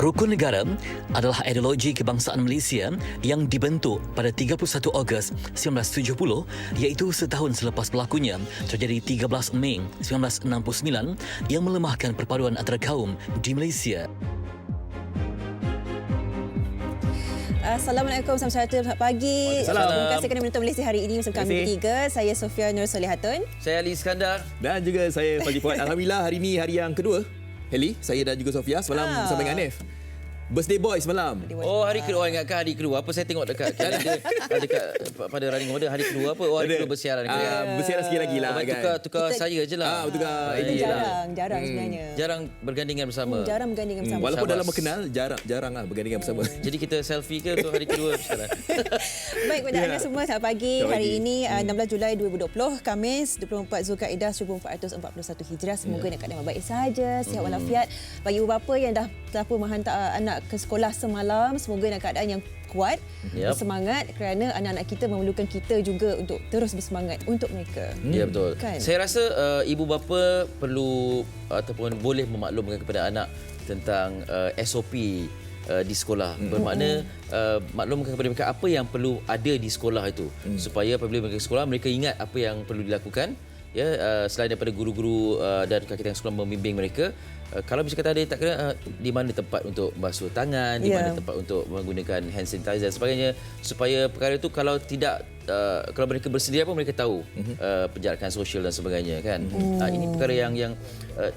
Rukun Negara adalah ideologi kebangsaan Malaysia yang dibentuk pada 31 Ogos 1970, iaitu setahun selepas berlakunya tragedi 13 Mei 1969 yang melemahkan perpaduan antara kaum di Malaysia. Assalamualaikum, selamat pagi. Terima kasih kerana menonton Malaysia hari ini bersama kami bertiga. Saya Sofia Nur Solihatun. Saya Ali Iskandar. Dan juga saya Fazli Fuad. Alhamdulillah hari ini hari yang kedua. Heli, saya dan juga Sofia semalam bersama dengan Anif. Birthday boy semalam. Oh, hari kedua. Ingatkah hari kedua? Apa saya tengok dekat kalender dekat pada running order hari kedua apa? Oh, hari kedua bersiaran. Bersiaran sikit lagi lah kan. Tukar saya je lah. Tukar Kita jarang sebenarnya. Jarang bergandingan bersama. Jarang bergandingan bersama. Walaupun dalam berkenal, jarang lah bergandingan bersama. Jadi kita selfie ke untuk hari kedua bersiaran? Baik, kepada anda semua, selamat pagi. Hari ini 16 Julai 2020, Khamis 24 Zulkaidah 1441 Hijrah. Semoga nak keadaan baik saja, sihat walafiat. Bagi ibu bapa yang dah pun menghantar anak ke sekolah semalam, semoga dalam keadaan yang kuat, bersemangat, kerana anak-anak kita memerlukan kita juga untuk terus bersemangat untuk mereka. Ya, betul. Kan? Saya rasa ibu bapa perlu ataupun boleh memaklumkan kepada anak tentang SOP di sekolah. Bermakna maklumkan kepada mereka apa yang perlu ada di sekolah itu, supaya apabila mereka ke sekolah mereka ingat apa yang perlu dilakukan. Ya, selain daripada guru-guru dan kakitan sekolah membimbing mereka, kalau bisa kata ada tak kena di mana tempat untuk basuh tangan, di mana tempat untuk menggunakan hand sanitizer dan sebagainya, supaya perkara itu kalau tidak kalau mereka bersedia pun mereka tahu penjarakan sosial dan sebagainya kan. Ini perkara yang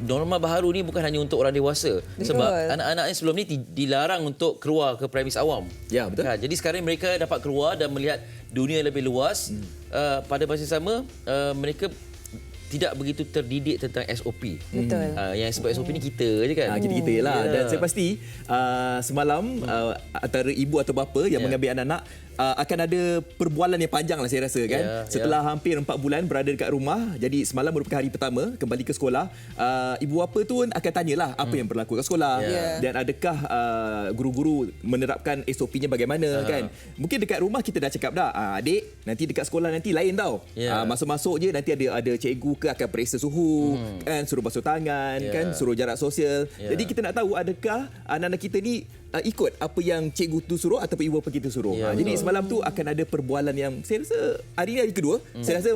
norma baharu ni bukan hanya untuk orang dewasa. Betul. Sebab anak-anak ni sebelum ni dilarang untuk keluar ke premis awam. Ya, betul. Jadi sekarang mereka dapat keluar dan melihat dunia yang lebih luas. Pada masa yang sama mereka tidak begitu terdidik tentang SOP. Betul. Yang sebab SOP ni kita je kan. Kita je lah. Dan saya pasti semalam antara ibu atau bapa yang mengambil anak-anak akan ada perbualan yang panjang lah saya rasa kan. Setelah hampir 4 bulan berada dekat rumah, jadi semalam merupakan hari pertama kembali ke sekolah. Ibu bapa tu pun akan tanyalah apa yang berlaku kat sekolah dan adakah guru-guru menerapkan SOP-nya bagaimana kan. Mungkin dekat rumah kita dah cakap dah, adik nanti dekat sekolah nanti lain tau. Masuk-masuk je nanti ada cikgu ke akan periksa suhu kan, suruh basuh tangan kan, suruh jarak sosial. Jadi kita nak tahu adakah anak-anak kita ni ikut apa yang cikgu tu suruh ataupun ibu bapa kita suruh. Jadi semalam tu akan ada perbualan yang saya rasa hari ni hari kedua, saya rasa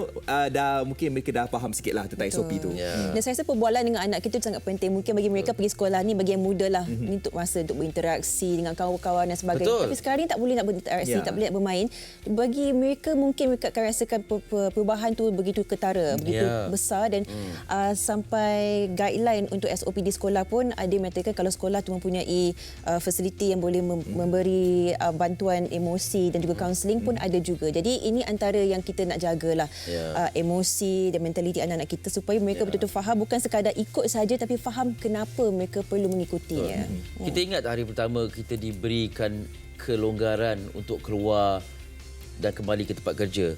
mungkin mereka dah faham sikit lah tentang SOP tu. Dan saya rasa perbualan dengan anak kita sangat penting. Mungkin bagi mereka pergi sekolah ni bagi yang muda lah. Ini untuk masa untuk berinteraksi dengan kawan-kawan dan sebagainya. Tapi sekarang ni tak boleh nak berinteraksi, tak boleh nak bermain. Bagi mereka mungkin mereka akan rasakan perubahan tu begitu ketara, begitu besar dan sampai guideline untuk SOP di sekolah pun ada yang mengatakan kalau sekolah tu mempunyai fasiliti yang boleh memberi bantuan emosi dan juga kaunseling pun ada juga. Jadi ini antara yang kita nak jagalah emosi dan mentaliti anak-anak kita supaya mereka betul-betul faham, bukan sekadar ikut saja tapi faham kenapa mereka perlu mengikutinya. Kita ingat hari pertama kita diberikan kelonggaran untuk keluar dan kembali ke tempat kerja.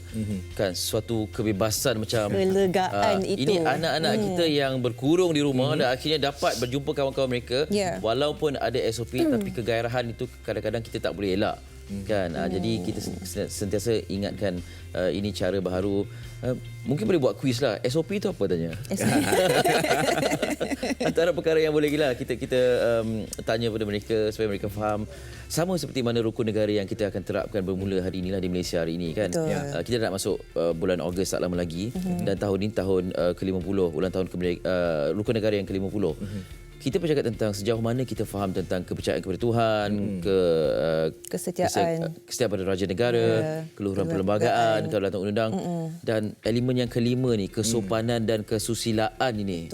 Kan suatu kebebasan macam kelegaan itu. Ini anak-anak kita yang berkurung di rumah dan akhirnya dapat berjumpa kawan-kawan mereka walaupun ada SOP tapi kegairahan itu kadang-kadang kita tak boleh elak. Kan jadi kita sentiasa ingatkan ini cara baharu. Mungkin boleh buat kuis lah. SOP itu apa tanya? Antara perkara yang boleh gila kita tanya pada mereka supaya mereka faham, sama seperti mana rukun negara yang kita akan terapkan bermula hari inilah di Malaysia hari ini kan. Kita nak masuk bulan Ogos tak lama lagi dan tahun ini tahun ke-50 ulang tahun rukun negara yang ke-50. Kita bercakap tentang sejauh mana kita faham tentang kepercayaan kepada Tuhan, kesetiaan pada raja negara, keluhuran perlembagaan, kedaulatan undang dan elemen yang kelima ni, kesopanan dan kesusilaan ini.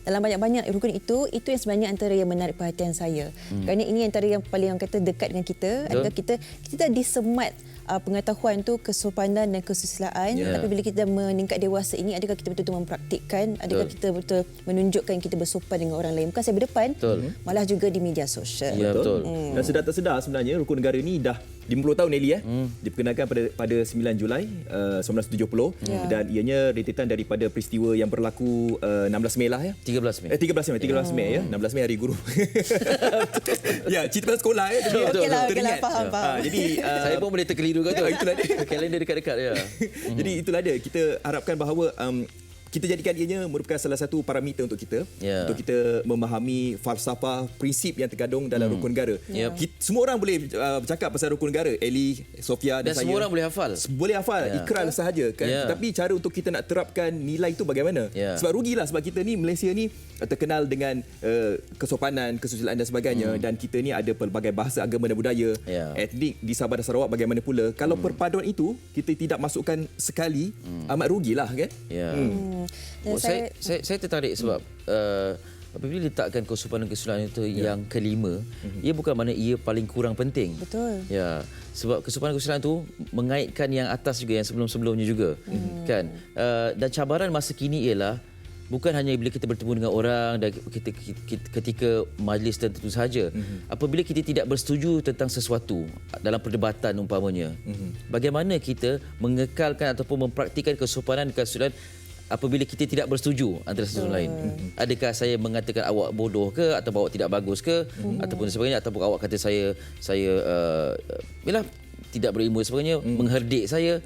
Dalam banyak-banyak rukun itu yang sebenarnya antara yang menarik perhatian saya. Kerana ini antara yang paling orang kata dekat dengan kita. Adakah kita disemat pengetahuan tu, kesopanan dan kesusilaan. Tapi bila kita meningkat dewasa ini, adakah kita betul-betul mempraktikkan, adakah kita betul menunjukkan kita bersopan dengan orang lain, bukan saya berdepan, malah juga di media sosial. Betul. Dan sedar tak sedar sebenarnya rukun negara ni dah 50 tahun Eli diperkenalkan pada 9 Julai 1970 dan ianya rentetan daripada peristiwa yang berlaku 16 Mei lah 13 Mei 16 Mei hari guru. Cerita pasal sekolah Okeylah, faham. Jadi saya pun boleh terkeliru kata. Itulah dia. Kalender dekat-dekat Jadi itulah dia. Kita harapkan bahawa kita jadikan ianya merupakan salah satu parameter untuk kita untuk kita memahami falsafah prinsip yang terkandung dalam rukun negara. Semua orang boleh bercakap pasal rukun negara. Ellie, Sofia dan saya. Semua orang boleh hafal. Boleh hafal, ikrar sahaja kan. Tetapi cara untuk kita nak terapkan nilai itu bagaimana? Sebab rugilah sebab kita ni Malaysia ni terkenal dengan kesopanan, kesusilaan dan sebagainya dan kita ni ada pelbagai bahasa, agama dan budaya. Etnik di Sabah dan Sarawak bagaimana pula? Kalau perpaduan itu kita tidak masukkan sekali, amat rugilah kan? Saya tertarik sebab apabila letakkan kesopanan kesusilaan itu yang kelima, ia bukan makna ia paling kurang penting. Betul. Ya, sebab kesopanan kesusilaan itu mengaitkan yang atas juga, yang sebelum-sebelumnya juga. Kan? Dan cabaran masa kini ialah bukan hanya bila kita bertemu dengan orang dan ketika majlis tertentu sahaja. Apabila kita tidak bersetuju tentang sesuatu dalam perdebatan umpamanya, bagaimana kita mengekalkan ataupun mempraktikkan kesopanan dan kesusilaan apabila kita tidak bersetuju antara satu sama lain. Adakah saya mengatakan awak bodoh ke, atau awak tidak bagus ke, ataupun sebagainya, ataupun awak kata saya yalah tidak berilmu dan sebagainya, mengherdik saya.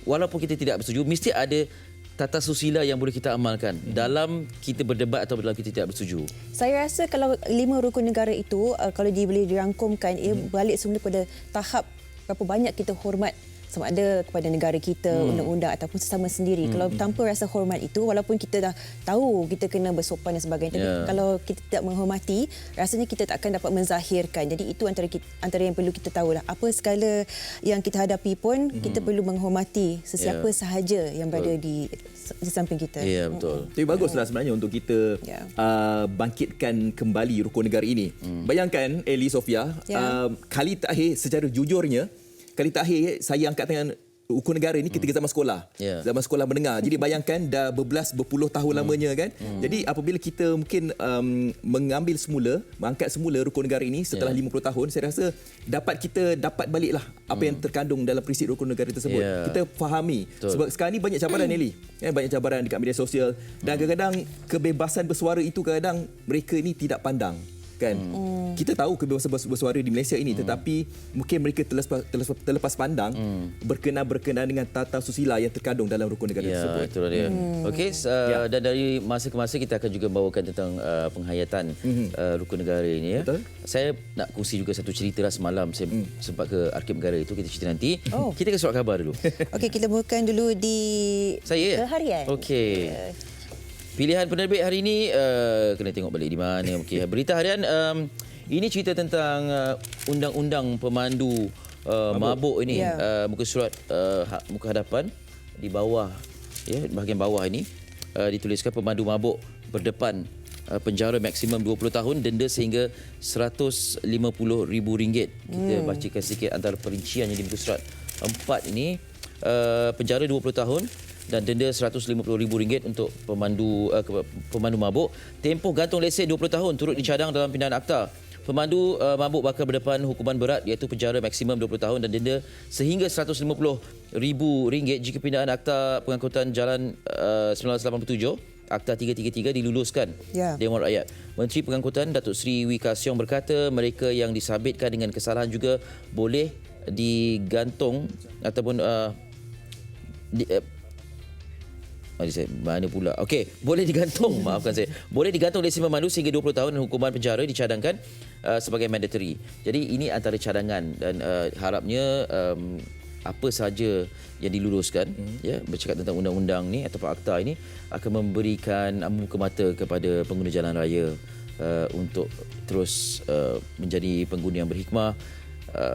Walaupun kita tidak bersetuju, mesti ada tata susila yang boleh kita amalkan dalam kita berdebat atau dalam kita tidak bersetuju. Saya rasa kalau 5 rukun negara itu kalau dia boleh dirangkumkan, ia balik semula pada tahap berapa banyak kita hormat sama ada kepada negara kita, undang-undang ataupun sesama sendiri. Kalau tanpa rasa hormat itu, walaupun kita dah tahu kita kena bersopan dan sebagainya, tapi kalau kita tidak menghormati, rasanya kita tak akan dapat menzahirkan. Jadi itu antara yang perlu kita tahulah. Apa skala yang kita hadapi pun, kita perlu menghormati sesiapa sahaja yang berada di samping kita. Ya, betul. Tapi baguslah sebenarnya untuk kita bangkitkan kembali rukun negara ini. Bayangkan Ellie, Sofia, kali terakhir secara jujurnya, kali terakhir saya angkat tangan rukun negara ini ketika zaman sekolah. Zaman sekolah menengah. Jadi bayangkan dah berpuluh tahun lamanya kan. Jadi apabila kita mungkin mengangkat semula rukun negara ini setelah 50 tahun, saya rasa kita dapat baliklah apa yang terkandung dalam prinsip rukun negara tersebut. Kita fahami. Sebab sekarang ni banyak cabaran, Nelly. Banyak cabaran dekat media sosial dan kadang-kadang kebebasan bersuara itu kadang mereka ini tidak pandang. Kan? Kita tahu kebebasan bersuara di Malaysia ini, tetapi mungkin mereka terlepas pandang berkenaan dengan tata susila yang terkandung dalam rukun negara tersebut. Itulah dia. Okey, dan dari masa ke masa kita akan juga bawakan tentang penghayatan rukun negara ini. Ya. Saya nak kongsi juga satu cerita lah semalam. Saya sempat ke Arkib Negara itu, kita cerita nanti. Kita ke surat khabar dulu. Okey, kita mulakan dulu di harian. Okey. Pilihan penerbit hari ini, kena tengok balik di mana. Okay. Berita harian, ini cerita tentang undang-undang pemandu mabuk ini. Muka surat muka hadapan di bawah, bahagian bawah ini dituliskan pemandu mabuk berdepan penjara maksimum 20 tahun, denda sehingga RM150,000. Kita bacakan sikit antara perinciannya di muka surat 4 ini. Penjara 20 tahun dan denda RM150,000 untuk pemandu mabuk. Tempoh gantung lesen 20 tahun turut dicadang dalam pindahan akta. Pemandu mabuk bakal berdepan hukuman berat iaitu penjara maksimum 20 tahun dan denda sehingga RM150,000 jika pindahan akta pengangkutan jalan 1987 Akta 333 diluluskan Dewan Rakyat. Menteri Pengangkutan Datuk Seri Wee Ka Siong berkata mereka yang disabitkan dengan kesalahan juga boleh digantung ataupun mana pula? Okey, boleh digantung. Maafkan saya. Boleh digantung lesen memandu sehingga 20 tahun dan hukuman penjara dicadangkan sebagai mandatory. Jadi ini antara cadangan dan harapnya apa sahaja yang diluluskan bercakap tentang undang-undang ni ataupun akta ini akan memberikan buka mata kepada pengguna jalan raya untuk terus menjadi pengguna yang berhikmah,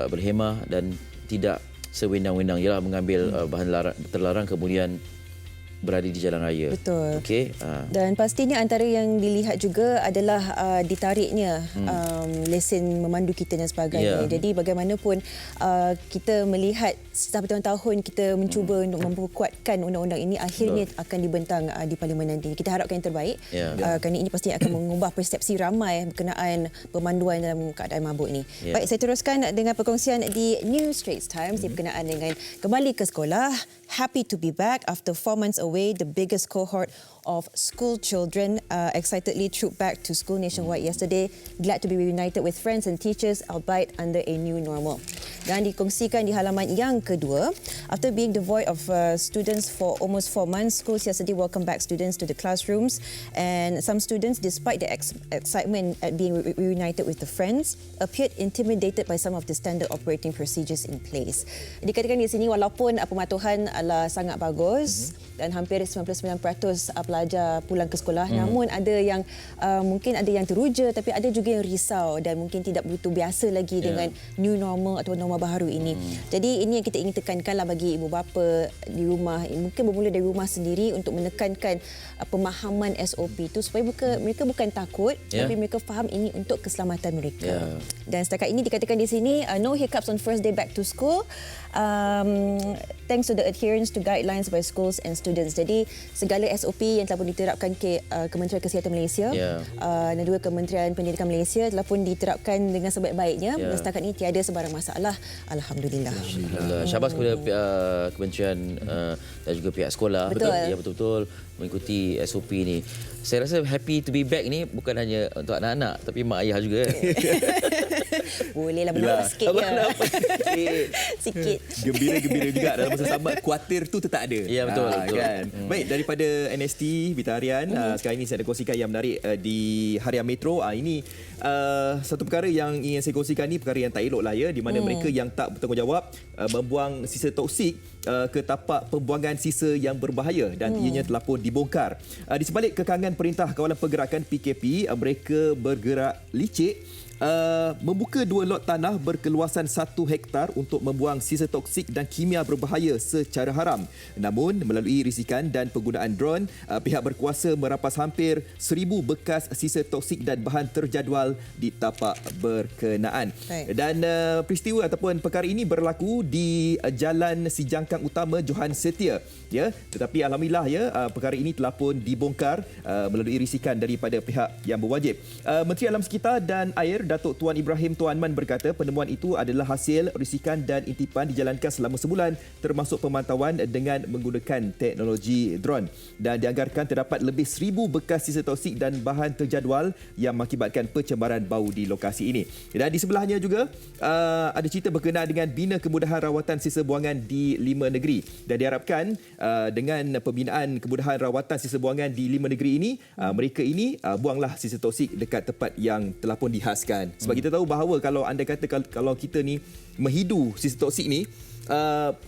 berhemah dan tidak sewenang-wenang ialah mengambil bahan terlarang kemudian berada di jalan raya. Betul. Okey. Dan pastinya antara yang dilihat juga adalah ditariknya lesen memandu kita dan sebagainya. Jadi bagaimanapun kita melihat setiap tahun kita mencuba untuk memperkuatkan undang-undang ini, akhirnya akan dibentang di Parlimen nanti. Kita harapkan yang terbaik. Kerana ini pastinya akan mengubah persepsi ramai berkenaan pemanduan dalam keadaan mabuk ini. Baik, saya teruskan dengan perkongsian di New Straits Times berkenaan dengan kembali ke sekolah. Happy to be back after 4 months away. The biggest cohort of school children excitedly trooped back to school nationwide yesterday, glad to be reunited with friends and teachers, albeit under a new normal. Dan dikongsikan di halaman yang kedua, after being devoid of students for almost 4 months, schools yesterday welcomed back students to the classrooms, and some students, despite their excitement at being reunited with the friends, appeared intimidated by some of the standard operating procedures in place. Dikatakan di sini walaupun pematuhan adalah sangat bagus dan hampir 99% pelajar pulang ke sekolah, namun ada yang mungkin ada yang teruja, tapi ada juga yang risau dan mungkin tidak begitu biasa lagi dengan new normal atau normal baharu ini. Jadi ini yang kita ingin tekankanlah bagi ibu bapa di rumah, mungkin bermula dari rumah sendiri untuk menekankan pemahaman SOP itu supaya mereka bukan takut, tapi mereka faham ini untuk keselamatan mereka. Dan setakat ini dikatakan di sini no hiccups on first day back to school. Thanks to the adherence to guidelines by schools and students. Jadi segala SOP yang telah pun diterapkan ke Kementerian Kesihatan Malaysia dan juga Kementerian Pendidikan Malaysia telah pun diterapkan dengan sebaik-baiknya. Dan setakat ini tiada sebarang masalah. Alhamdulillah. Syabas kepada Kementerian dan juga pihak sekolah. Ya, betul-betul mengikuti SOP ni. Saya rasa happy to be back ni bukan hanya untuk anak-anak tapi mak ayah juga. Bolehlah bernafas sikit ya. Sikit. Gembira-gembira juga dalam masa sama, kuatir tu tetap ada. Ya, betul. Kan? Baik, daripada NST Bita Harian, sekarang ini saya ada kongsikan yang menarik di Harian Metro. Ini satu perkara yang ingin saya kongsikan ni, perkara yang tak elok lah ya, di mana mereka yang tak bertanggungjawab membuang sisa toksik ke tapak pembuangan sisa yang berbahaya dan ianya telah pun dibongkar. Di sebalik kekangan Perintah Kawalan Pergerakan PKP, mereka bergerak licik membuka 2 lot tanah berkeluasan 1 hektar untuk membuang sisa toksik dan kimia berbahaya secara haram. Namun, melalui risikan dan penggunaan drone, pihak berkuasa merampas hampir 1,000 bekas sisa toksik dan bahan terjadual di tapak berkenaan. Dan peristiwa ataupun perkara ini berlaku di Jalan Sijangkang Utama Johan Setia. Ya, tetapi alhamdulillah ya, perkara ini telah pun dibongkar melalui risikan daripada pihak yang berwajib. Menteri Alam Sekitar dan Air Datuk Tuan Ibrahim Tuan Man berkata penemuan itu adalah hasil risikan dan intipan dijalankan selama sebulan, termasuk pemantauan dengan menggunakan teknologi drone, dan dianggarkan terdapat lebih 1,000 bekas sisa toksik dan bahan terjadual yang mengakibatkan pencemaran bau di lokasi ini. Dan di sebelahnya juga ada cerita berkenaan dengan bina kemudahan rawatan sisa buangan di 5 negeri, dan diharapkan dengan pembinaan kemudahan rawatan sisa buangan di 5 negeri ini, mereka ini buanglah sisa toksik dekat tempat yang telah pun dihaskan. Sebab kita tahu bahawa kalau anda kata kalau kita ni menghidu sisa toksik ni,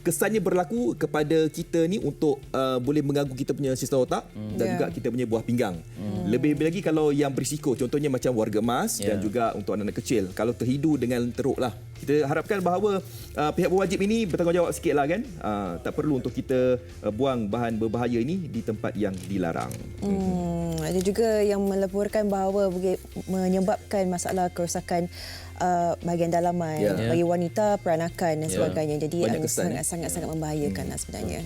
kesannya berlaku kepada kita ni untuk boleh mengganggu kita punya sistem otak dan juga kita punya buah pinggang. Lebih lagi kalau yang berisiko, contohnya macam warga emas dan juga untuk anak-anak kecil, kalau terhidu dengan teruk lah. Kita harapkan bahawa pihak berwajib ini bertanggungjawab sikit lah kan. Tak perlu untuk kita buang bahan berbahaya ini di tempat yang dilarang. Ada juga yang melaporkan bahawa menyebabkan masalah kerosakan bahagian dalaman bagi wanita, peranakan dan sebagainya. Jadi sangat-sangat membahayakan lah sebenarnya.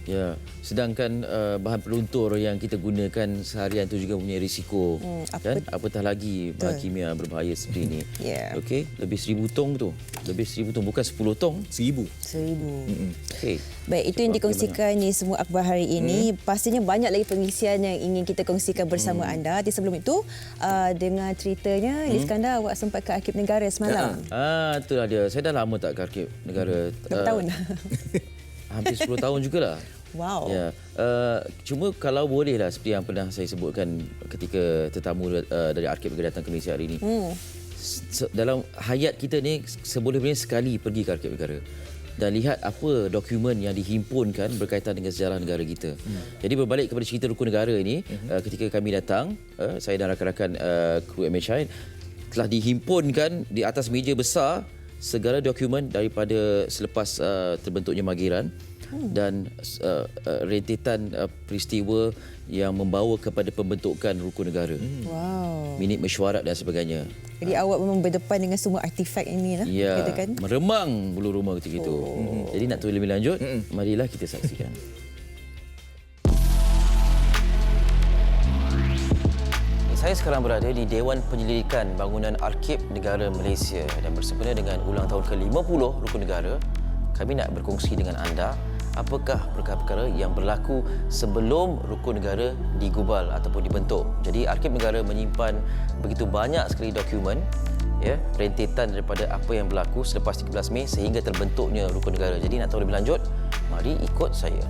Ya, sedangkan bahan peluntur yang kita gunakan seharian tu juga punya risiko. Dan apatah lagi bahan kimia berbahaya seperti ini. Okey, lebih 1,000 tong tu. Lebih 1,000 tong, bukan 10 tong. 1,000. Okey. Baik, itu yang dikongsikan ni semua akhbar hari ini. Pastinya banyak lagi pengisian yang ingin kita kongsikan bersama anda. Tapi sebelum itu, dengar ceritanya, Iskandar, awak sempat ke Arkib Negara semalam. Itulah dia. Saya dah lama tak ke Arkib Negara. Berapa tahun? Hampir 10 tahun jugalah. Wow. Ya. Cuma kalau bolehlah seperti yang pernah saya sebutkan ketika tetamu dari Arkib Negara datang ke Malaysia hari ini. Dalam hayat kita ni seboleh-bolehnya sekali pergi ke Arkib Negara dan lihat apa dokumen yang dihimpunkan berkaitan dengan sejarah negara kita. Jadi berbalik kepada cerita rukun negara ini, ketika kami datang, saya dan rakan-rakan kru MHI telah dihimpunkan di atas meja besar segala dokumen daripada selepas terbentuknya Mageran dan rentetan peristiwa yang membawa kepada pembentukan rukun negara. Wow. Minit mesyuarat dan sebagainya. Jadi awak memang berdepan dengan semua artifak ini lah. Ya, katakan. meremang bulu rumah ketika itu. Jadi nak tahu lebih lanjut, marilah kita saksikan. Saya sekarang berada di Dewan Penyelidikan Bangunan Arkib Negara Malaysia dan bersempena dengan ulang tahun ke-50 Rukun Negara, kami nak berkongsi dengan anda apakah perkara-perkara yang berlaku sebelum rukun negara digubal ataupun dibentuk. Jadi Arkib Negara menyimpan begitu banyak sekali dokumen, ya, rentetan daripada apa yang berlaku selepas 13 Mei sehingga terbentuknya rukun negara. Jadi nak tahu lebih lanjut, mari ikut saya.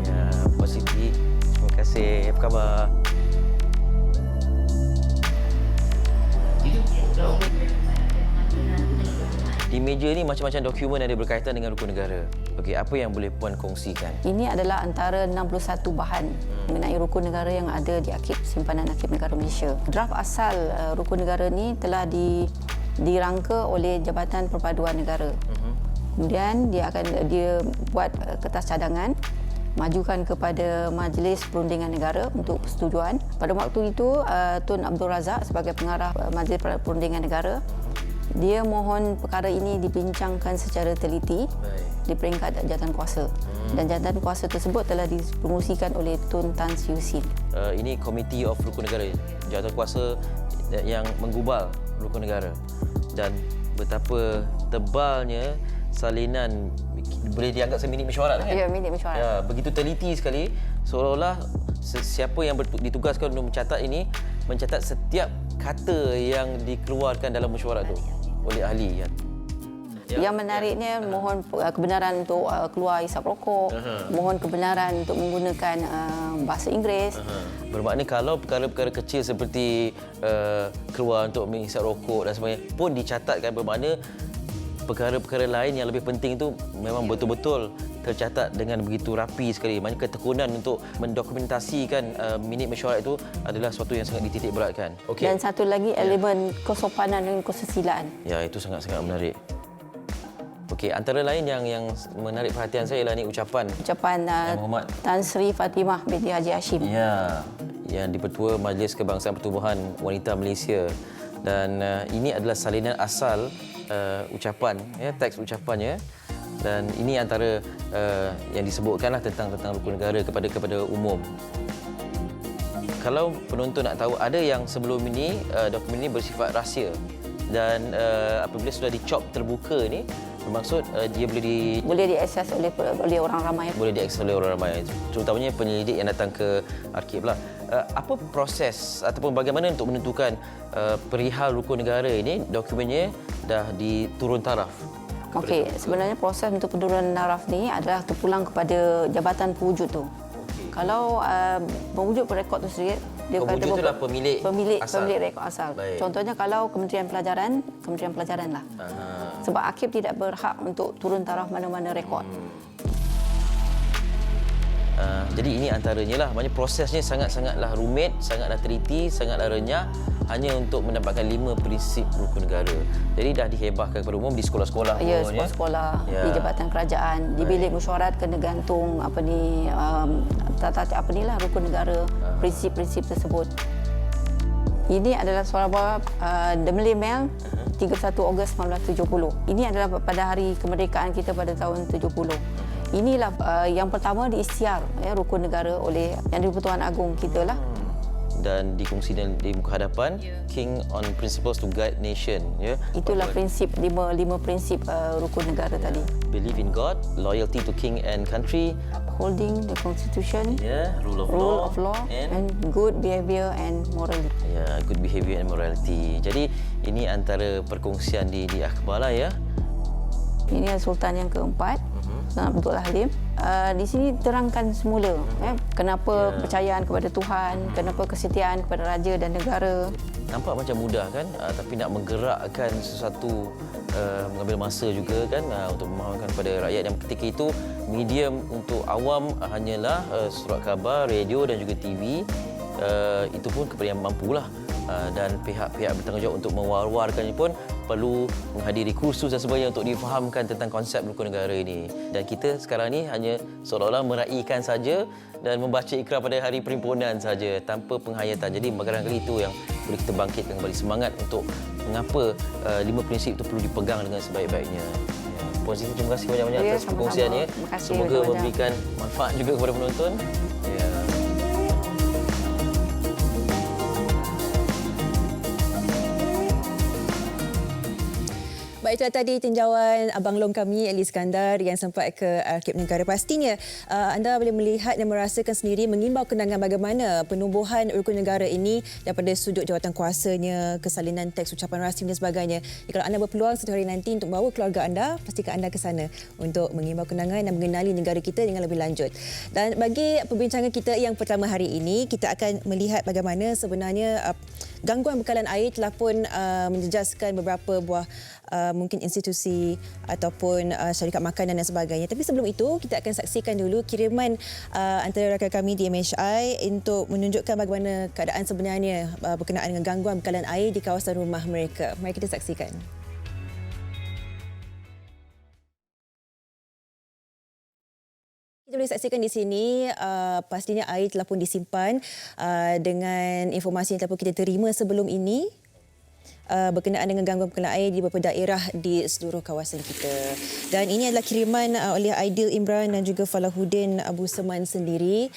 Ya, Puan Siti, terima kasih. Apa khabar? Di meja ni macam-macam dokumen yang ada berkaitan dengan rukun negara. Okey, apa yang boleh Puan kongsikan? Ini adalah antara 61 bahan mengenai rukun negara yang ada di Arkib Simpanan Arkib Negara Malaysia. Draft asal rukun negara ni telah dirangka oleh Jabatan Perpaduan Negara. Kemudian dia buat kertas cadangan, majukan kepada Majlis Perundingan Negara untuk persetujuan. Pada waktu itu Tun Abdul Razak sebagai pengarah Majlis Perundingan Negara, dia mohon perkara ini dibincangkan secara teliti di peringkat jawatankuasa. Dan jawatankuasa tersebut telah dipromosikan oleh Tun Tan Siew Sin. Ini Committee of Rukun Negara, jawatankuasa yang menggubal rukun negara. Dan betapa tebalnya salinan, boleh dianggap seminit mesyuarat kan? Ya, minit mesyuarat. Ya, begitu teliti sekali, seolah-olah siapa yang ditugaskan untuk mencatat ini mencatat setiap kata yang dikeluarkan dalam mesyuarat itu oleh ahli kan. Yang menariknya mohon kebenaran untuk keluar hisap rokok, mohon kebenaran untuk menggunakan bahasa Inggeris. Bermakna kalau perkara-perkara kecil seperti keluar untuk menghisap rokok dan sebagainya pun dicatatkan, bermakna perkara-perkara lain yang lebih penting itu memang betul-betul tercatat dengan begitu rapi sekali. Maknanya ketekunan untuk mendokumentasikan minit mesyuarat itu adalah sesuatu yang sangat dititik beratkan. Okay. Dan satu lagi elemen kesopanan dan kesusilaan. Ya, itu sangat-sangat menarik. Okey, antara lain yang menarik perhatian saya ialah ni ucapan Muhammad Tan Sri Fatimah binti Haji Hashim. Ya, yang Dipertua Majlis Kebangsaan Pertubuhan Wanita Malaysia. Dan ini adalah salinan asal ucapan, ya, teks ucapannya. Dan ini antara yang disebutkanlah tentang rukun negara kepada umum. Kalau penonton nak tahu, ada yang sebelum ini dokumen ini bersifat rahsia, dan apabila sudah dicop terbuka ni, bermaksud dia boleh diakses oleh orang ramai. Boleh diakses oleh orang ramai, terutamanya penyelidik yang datang ke arkib lah. Apa proses ataupun bagaimana untuk menentukan perihal rukun negara ini dokumennya dah diturun taraf? Okey, sebenarnya proses untuk penurunan taraf ni adalah terpulang kepada jabatan pewujud tu. Okay. Kalau pewujud rekod tu sendiri, dia kata itulah pemilik rekod asal. Baik. Contohnya kalau Kementerian Pelajaran lah. Sebab Arkib tidak berhak untuk turun taraf mana-mana rekod. Jadi ini antaranya lah. Maknanya prosesnya sangat-sangatlah rumit, sangatlah teliti, sangatlah renyah, hanya untuk mendapatkan 5 prinsip rukun negara. Jadi dah dihebahkan kepada umum di sekolah-sekolah. Ya, sekolah-sekolah, di jabatan kerajaan, di bilik mesyuarat kena gantung rukun negara, prinsip-prinsip tersebut. Ini adalah suara The Malay Mail 31 Ogos 1970. Ini adalah pada hari kemerdekaan kita pada tahun 70. Inilah yang pertama diisytiar rukun negara oleh Yang di-Pertuan Agong kita lah. Dan dikongsi di muka hadapan, King on Principles to Guide Nation. Itulah prinsip, lima prinsip rukun negara tadi. Believe in God, loyalty to King and country, upholding the Constitution, rule of law, and good behaviour and morality. Good behaviour and morality. Jadi ini antara perkongsian di akhbar lah, ya. Ini Sultan yang keempat, Sultan Abdul Halim. Di sini terangkan semula kenapa kepercayaan kepada Tuhan, kenapa kesetiaan kepada raja dan negara. Nampak macam mudah kan, tapi nak menggerakkan sesuatu mengambil masa juga kan, untuk memahamkan kepada rakyat. Dan ketika itu medium untuk awam hanyalah surat khabar, radio dan juga TV. Itu pun kepada yang mampulah. Dan pihak-pihak bertanggungjawab untuk mewar-warkannya pun perlu menghadiri kursus dan sebagainya untuk difahamkan tentang konsep rukun negara ini. Dan kita sekarang ni hanya seolah-olah meraihkan saja dan membaca ikrar pada hari perhimpunan saja tanpa penghayatan. Jadi barangkali itu yang boleh kita bangkitkan kembali semangat untuk mengapa 5 prinsip itu perlu dipegang dengan sebaik-baiknya. Puan Siti, terima kasih banyak-banyak atas perkongsiannya. Semoga memberikan manfaat juga kepada penonton. Baik, itulah tadi tinjauan Abang Long kami, Ali Iskandar, yang sempat ke Arkib Negara. Pastinya anda boleh melihat dan merasakan sendiri mengimbau kenangan bagaimana penubuhan rukun negara ini daripada sudut jawatan kuasanya, kesalinan teks ucapan rasmi dan sebagainya. Jadi, kalau anda berpeluang satu hari nanti untuk bawa keluarga anda, pastikan anda ke sana untuk mengimbau kenangan dan mengenali negara kita dengan lebih lanjut. Dan bagi perbincangan kita yang pertama hari ini, kita akan melihat bagaimana sebenarnya gangguan bekalan air telah pun menjejaskan beberapa buah mungkin institusi ataupun syarikat makanan dan sebagainya. Tapi sebelum itu, kita akan saksikan dulu kiriman antara rakan kami di MHI untuk menunjukkan bagaimana keadaan sebenarnya berkenaan dengan gangguan bekalan air di kawasan rumah mereka. Mari kita saksikan. Kita boleh saksikan di sini, pastinya air telah pun disimpan dengan informasi yang telah pun kita terima sebelum ini berkenaan dengan gangguan bekalan air di beberapa daerah di seluruh kawasan kita. Dan ini adalah kiriman oleh Aidil Imran dan juga Falahuddin Abu Seman sendiri.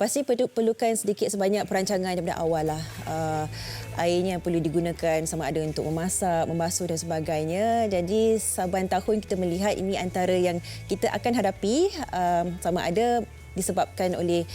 Pasti perlukan sedikit sebanyak perancangan daripada awal lah. Airnya perlu digunakan sama ada untuk memasak, membasuh dan sebagainya. Jadi saban tahun kita melihat ini antara yang kita akan hadapi sama ada disebabkan oleh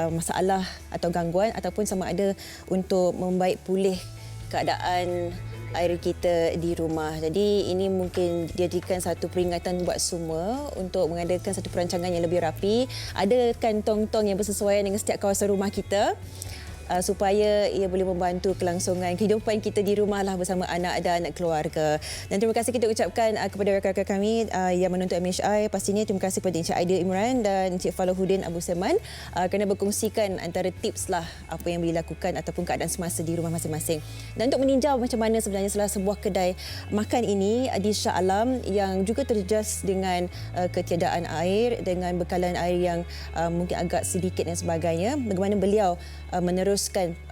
masalah atau gangguan ataupun sama ada untuk membaik pulih keadaan air kita di rumah. Jadi ini mungkin dijadikan satu peringatan buat semua untuk mengadakan satu perancangan yang lebih rapi. Ada kantong-tong yang bersesuaian dengan setiap kawasan rumah kita supaya ia boleh membantu kelangsungan kehidupan kita di rumah lah bersama anak dan keluarga. Dan terima kasih kita ucapkan kepada rakan-rakan kami yang menonton MHI. Pastinya terima kasih kepada Encik Aidil Imran dan Encik Falahuddin Abu Seman kerana berkongsikan antara tips lah apa yang boleh dilakukan ataupun keadaan semasa di rumah masing-masing. Dan untuk meninjau macam mana sebenarnya salah sebuah kedai makan ini di Shah Alam yang juga terjejas dengan ketiadaan air, dengan bekalan air yang mungkin agak sedikit dan sebagainya, bagaimana beliau meneruskan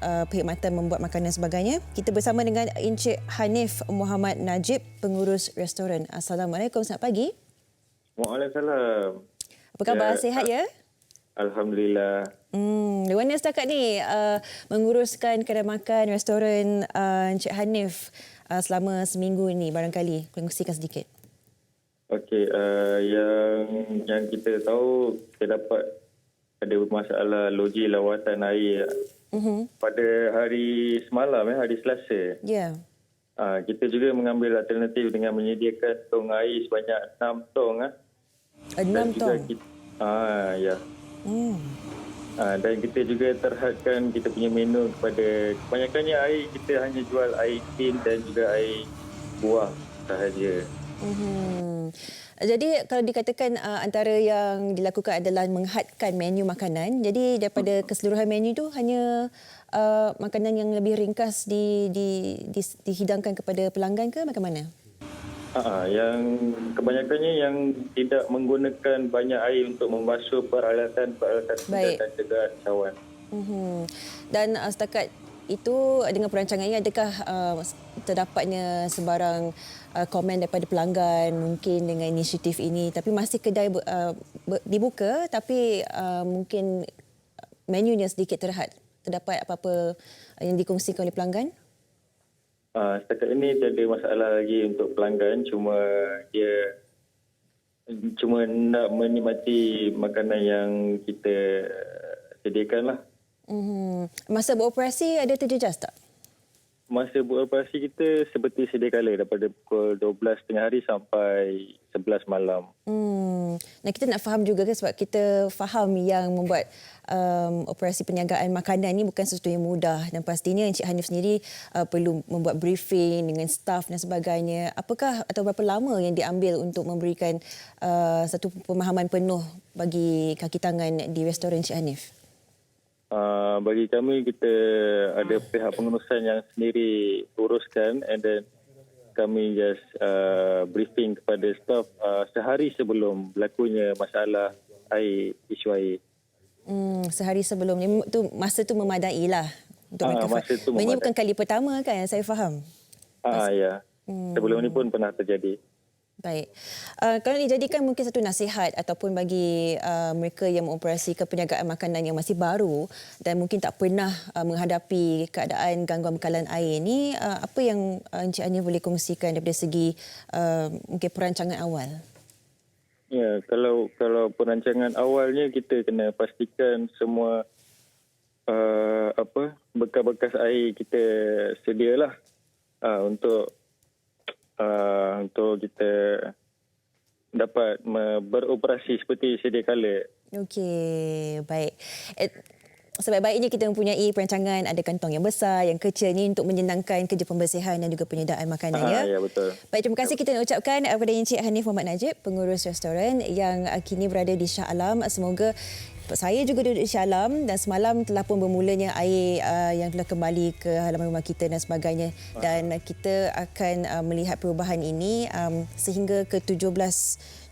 perkhidmatan membuat makanan dan sebagainya. Kita bersama dengan Encik Hanif Muhammad Najib, pengurus restoran. Assalamualaikum, selamat pagi. Waalaikumsalam. Apa khabar? Sihat ya? Alhamdulillah. Di mana setakat ni menguruskan kedai makan restoran Encik Hanif selama seminggu ini, barangkali kongsikan sedikit. Okey, yang kita tahu, kita dapat ada masalah logi lawatan air pada hari semalam, hari Selasa. Ya. Kita juga mengambil alternatif dengan menyediakan tong air sebanyak 6 tong. 6 tong? Ya. Dan kita juga terhadkan kita punya menu kepada kebanyakannya air, kita hanya jual air tin dan juga air buah sahaja. Jadi kalau dikatakan antara yang dilakukan adalah menghadkan menu makanan, jadi daripada keseluruhan menu itu hanya makanan yang lebih ringkas dihidangkan kepada pelanggan ke macam mana? Yang kebanyakannya yang tidak menggunakan banyak air untuk membasuh peralatan dan juga cawan. Dan setakat itu dengan perancangan ini, adakah terdapatnya sebarang komen daripada pelanggan mungkin dengan inisiatif ini, tapi masih kedai dibuka tapi mungkin menunya sedikit terhad? Terdapat apa-apa yang dikongsikan oleh pelanggan? Setakat ini tiada masalah lagi untuk pelanggan, cuma nak menikmati makanan yang kita sediakan lah. Masa beroperasi ada terjejas tak? Masa beroperasi kita seperti sedia kala daripada pukul 12 tengah hari sampai 11 malam. Nah, kita nak faham juga kan, sebab kita faham yang membuat operasi perniagaan makanan ni bukan sesuatu yang mudah, dan pastinya Encik Hanif sendiri perlu membuat briefing dengan staf dan sebagainya. Apakah atau berapa lama yang diambil untuk memberikan satu pemahaman penuh bagi kaki tangan di restoran Encik Hanif? Bagi kami, kita ada pihak pengurusan yang sendiri uruskan, and then kami just briefing kepada staf sehari sebelum berlakunya masalah air, isu air. Sehari sebelum ni, masa tu memadai lah untuk mereka. Masa tu ini bukan kali pertama kan, saya faham. Ya. Sebelum ni pun pernah terjadi. Baik. Kalau dijadikan mungkin satu nasihat ataupun bagi mereka yang mengoperasikan perniagaan makanan yang masih baru dan mungkin tak pernah menghadapi keadaan gangguan bekalan air ni, apa yang Encik Hanif boleh kongsikan daripada segi mungkin perancangan awal? Ya, kalau perancangan awalnya kita kena pastikan semua bekas-bekas air kita sedialah untuk kita dapat beroperasi seperti sedia kala. Okey, baik. Sebaik-baiknya kita mempunyai perancangan, ada kantong yang besar, yang kecil ni untuk menyenangkan kerja pembersihan dan juga penyediaan makanan ya. Ya, betul. Baik, terima kasih kita nak ucapkan kepada Encik Hanif Muhammad Najib, pengurus restoran yang kini berada di Shah Alam. Semoga saya juga duduk di Shah Alam dan semalam telah pun bermulanya air yang telah kembali ke halaman rumah kita dan sebagainya. Dan kita akan melihat perubahan ini sehingga ke 17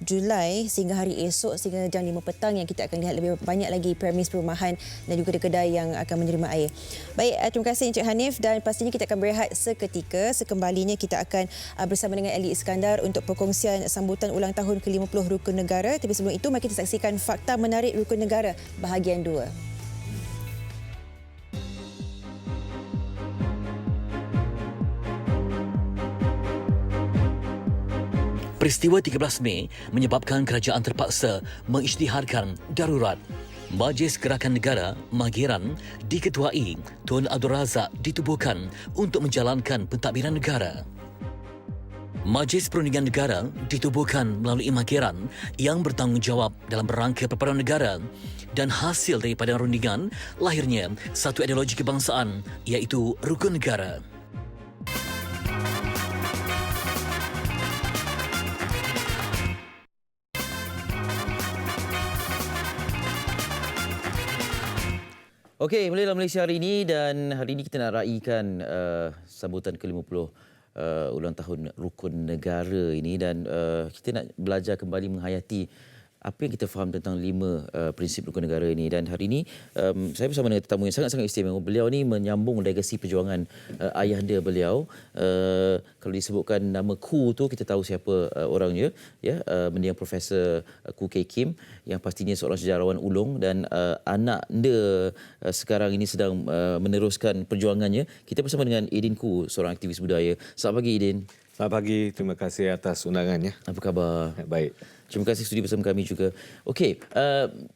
Julai sehingga hari esok sehingga jam 5 petang yang kita akan lihat lebih banyak lagi premis perumahan dan juga kedai yang akan menerima air. Baik, terima kasih Encik Hanif dan pastinya kita akan berehat seketika. Sekembalinya kita akan bersama dengan Ali Iskandar untuk perkongsian sambutan ulang tahun ke-50 Rukun Negara. Tapi sebelum itu, mari kita saksikan fakta menarik Rukun Negara bahagian 2. Peristiwa 13 Mei menyebabkan kerajaan terpaksa mengisytiharkan darurat. Majlis Gerakan Negara Mageran diketuai Tun Abdul Razak ditubuhkan untuk menjalankan pentadbiran negara. Majlis Perundingan Negara ditubuhkan melalui Mageran yang bertanggungjawab dalam rangka perpaduan negara dan hasil daripada rundingan lahirnya satu ideologi kebangsaan iaitu Rukun Negara. Okey, mulai dalam Malaysia hari ini dan hari ini kita nak raikan sambutan ke-50 ulang tahun Rukun Negara ini dan kita nak belajar kembali menghayati apa yang kita faham tentang 5 prinsip Rukun Negara ini. Dan hari ini saya bersama dengan tetamu yang sangat-sangat istimewa. Beliau ni menyambung legasi perjuangan ayahanda beliau. Kalau disebutkan nama Ku tu kita tahu siapa orangnya, ya, mendiang Profesor Ku Kay Kim yang pastinya seorang sejarawan ulung dan anak dia sekarang ini sedang meneruskan perjuangannya. Kita bersama dengan Idin Ku, seorang aktivis budaya. Selamat pagi Idin. Selamat pagi, terima kasih atas undangannya. Apa khabar? Baik. Terima kasih sudi bersama kami juga. Okey,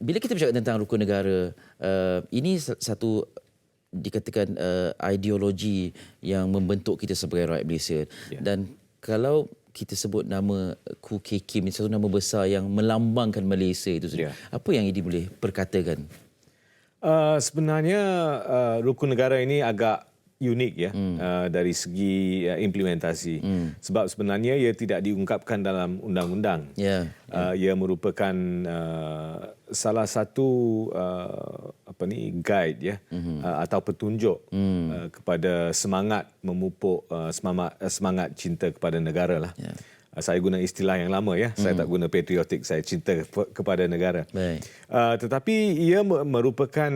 bila kita bercakap tentang Rukun Negara, ini satu dikatakan ideologi yang membentuk kita sebagai rakyat Malaysia. Yeah. Dan kalau kita sebut nama Ku Kay Kim, satu nama besar yang melambangkan Malaysia itu sendiri. Yeah. Apa yang ini boleh perkatakan? Sebenarnya Rukun Negara ini agak unik ya dari segi implementasi sebab sebenarnya ia tidak diungkapkan dalam undang-undang. Ia merupakan salah satu guide ya atau petunjuk kepada semangat memupuk semangat cinta kepada negara lah. Saya guna istilah yang lama ya. Saya tak guna patriotik, saya cinta kepada negara. Tetapi ia merupakan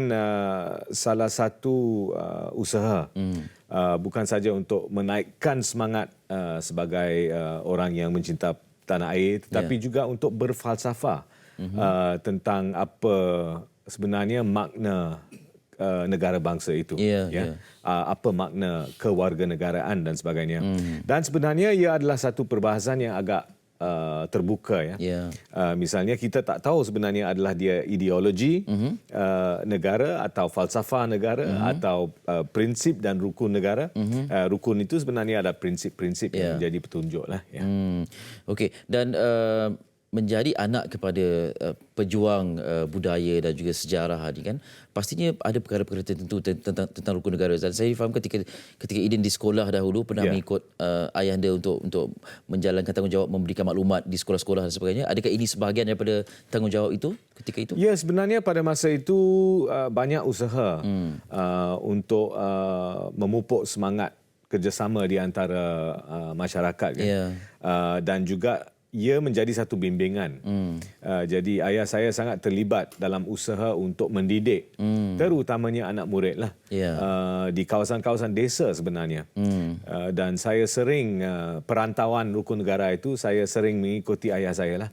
salah satu usaha bukan saja untuk menaikkan semangat sebagai orang yang mencinta tanah air, tetapi juga untuk berfalsafah tentang apa sebenarnya makna negara bangsa itu, apa makna kewarganegaraan dan sebagainya. Dan sebenarnya ia adalah satu perbahasan yang agak terbuka ya. Misalnya kita tak tahu sebenarnya adalah dia ideologi negara atau falsafah negara atau prinsip dan rukun negara. Rukun itu sebenarnya ada prinsip-prinsip yang menjadi petunjuk lah. Okey, dan menjadi anak kepada pejuang budaya dan juga sejarah ni kan, pastinya ada perkara-perkara tertentu tentang Rukun Negara. Dan saya faham ketika Idin di sekolah dahulu pernah mengikut ayahanda untuk menjalankan tanggungjawab memberikan maklumat di sekolah-sekolah dan sebagainya. Adakah ini sebahagian daripada tanggungjawab itu ketika itu? Ya, sebenarnya pada masa itu banyak usaha untuk memupuk semangat kerjasama di antara masyarakat kan. Dan juga ia menjadi satu bimbingan. Jadi ayah saya sangat terlibat dalam usaha untuk mendidik, terutamanya anak murid lah, di kawasan-kawasan desa sebenarnya. Dan saya sering perantauan rukun negara itu, saya sering mengikuti ayah saya lah.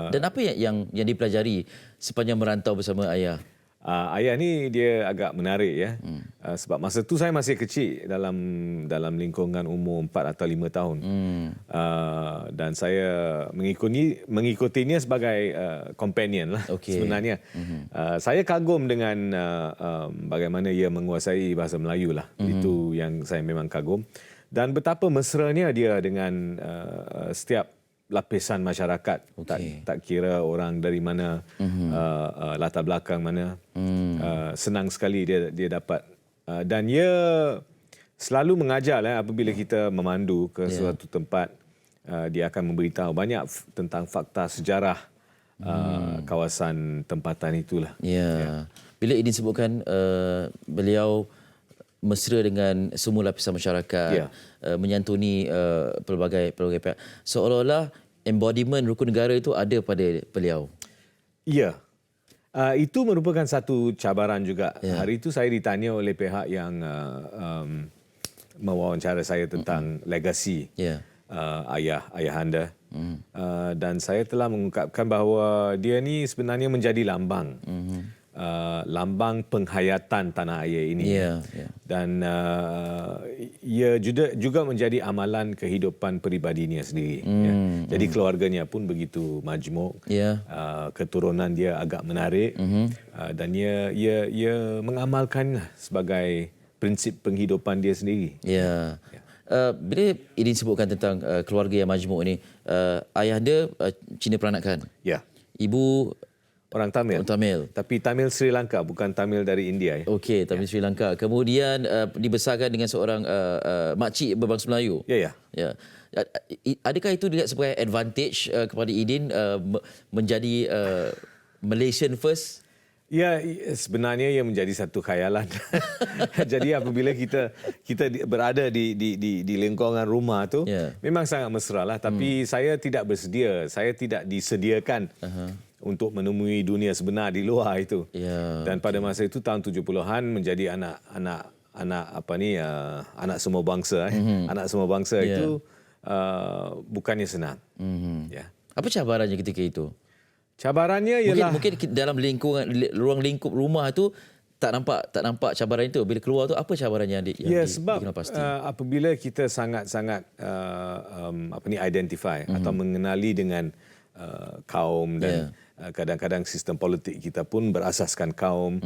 Dan apa yang dipelajari sepanjang merantau bersama ayah? Ayah ni dia agak menarik ya. Sebab masa tu saya masih kecil, dalam lingkungan umur 4 atau 5 tahun. Dan saya mengikutinya sebagai companion lah sebenarnya. Saya kagum dengan bagaimana ia menguasai bahasa Melayu lah. Itu yang saya memang kagum. Dan betapa mesranya dia dengan setiap lapisan masyarakat, tak kira orang dari mana, latar belakang mana. Senang sekali dia dapat, dan ia selalu mengajar lah apabila kita memandu ke suatu tempat. Dia akan memberitahu banyak tentang fakta sejarah kawasan tempatan itulah. Bila Idin sebutkan beliau mesra dengan semua lapisan masyarakat, menyantuni pelbagai pihak, seolah-olah embodiment rukun negara itu ada pada beliau. Ya, itu merupakan satu cabaran juga. Hari itu saya ditanya oleh pihak yang mewawancara saya tentang legasi ayahanda. Dan saya telah mengungkapkan bahawa dia ni sebenarnya menjadi lambang. Lambang penghayatan tanah air ini. Dan ia juga menjadi amalan kehidupan peribadinya sendiri. Jadi keluarganya pun begitu majmuk. Keturunan dia agak menarik. Dan ia mengamalkan sebagai prinsip penghidupan dia sendiri. Bila Idin sebutkan tentang keluarga yang majmuk ini, ayah dia Cina peranakan. Ibu orang Tamil. Tapi Tamil Sri Lanka, bukan Tamil dari India. Okey, Tamil Sri Lanka. Kemudian dibesarkan dengan seorang makcik berbangsa Melayu. Adakah itu dilihat sebagai advantage kepada Idin menjadi Malaysian first? Ya, sebenarnya ia menjadi satu khayalan. Jadi apabila kita berada di lingkungan rumah tu, memang sangat mesra lah. Tapi saya tidak bersedia, saya tidak disediakan untuk menemui dunia sebenar di luar itu. Dan pada masa itu tahun 70-an menjadi anak semua bangsa. Anak semua bangsa itu bukannya senang. Apa cabarannya ketika itu? Cabarannya ialah mungkin dalam ruang lingkup rumah itu tak nampak cabaran itu. Bila keluar tu apa cabarannya yang sebab apabila kita sangat-sangat identify atau mengenali dengan kaum dan kadang-kadang sistem politik kita pun berasaskan kaum,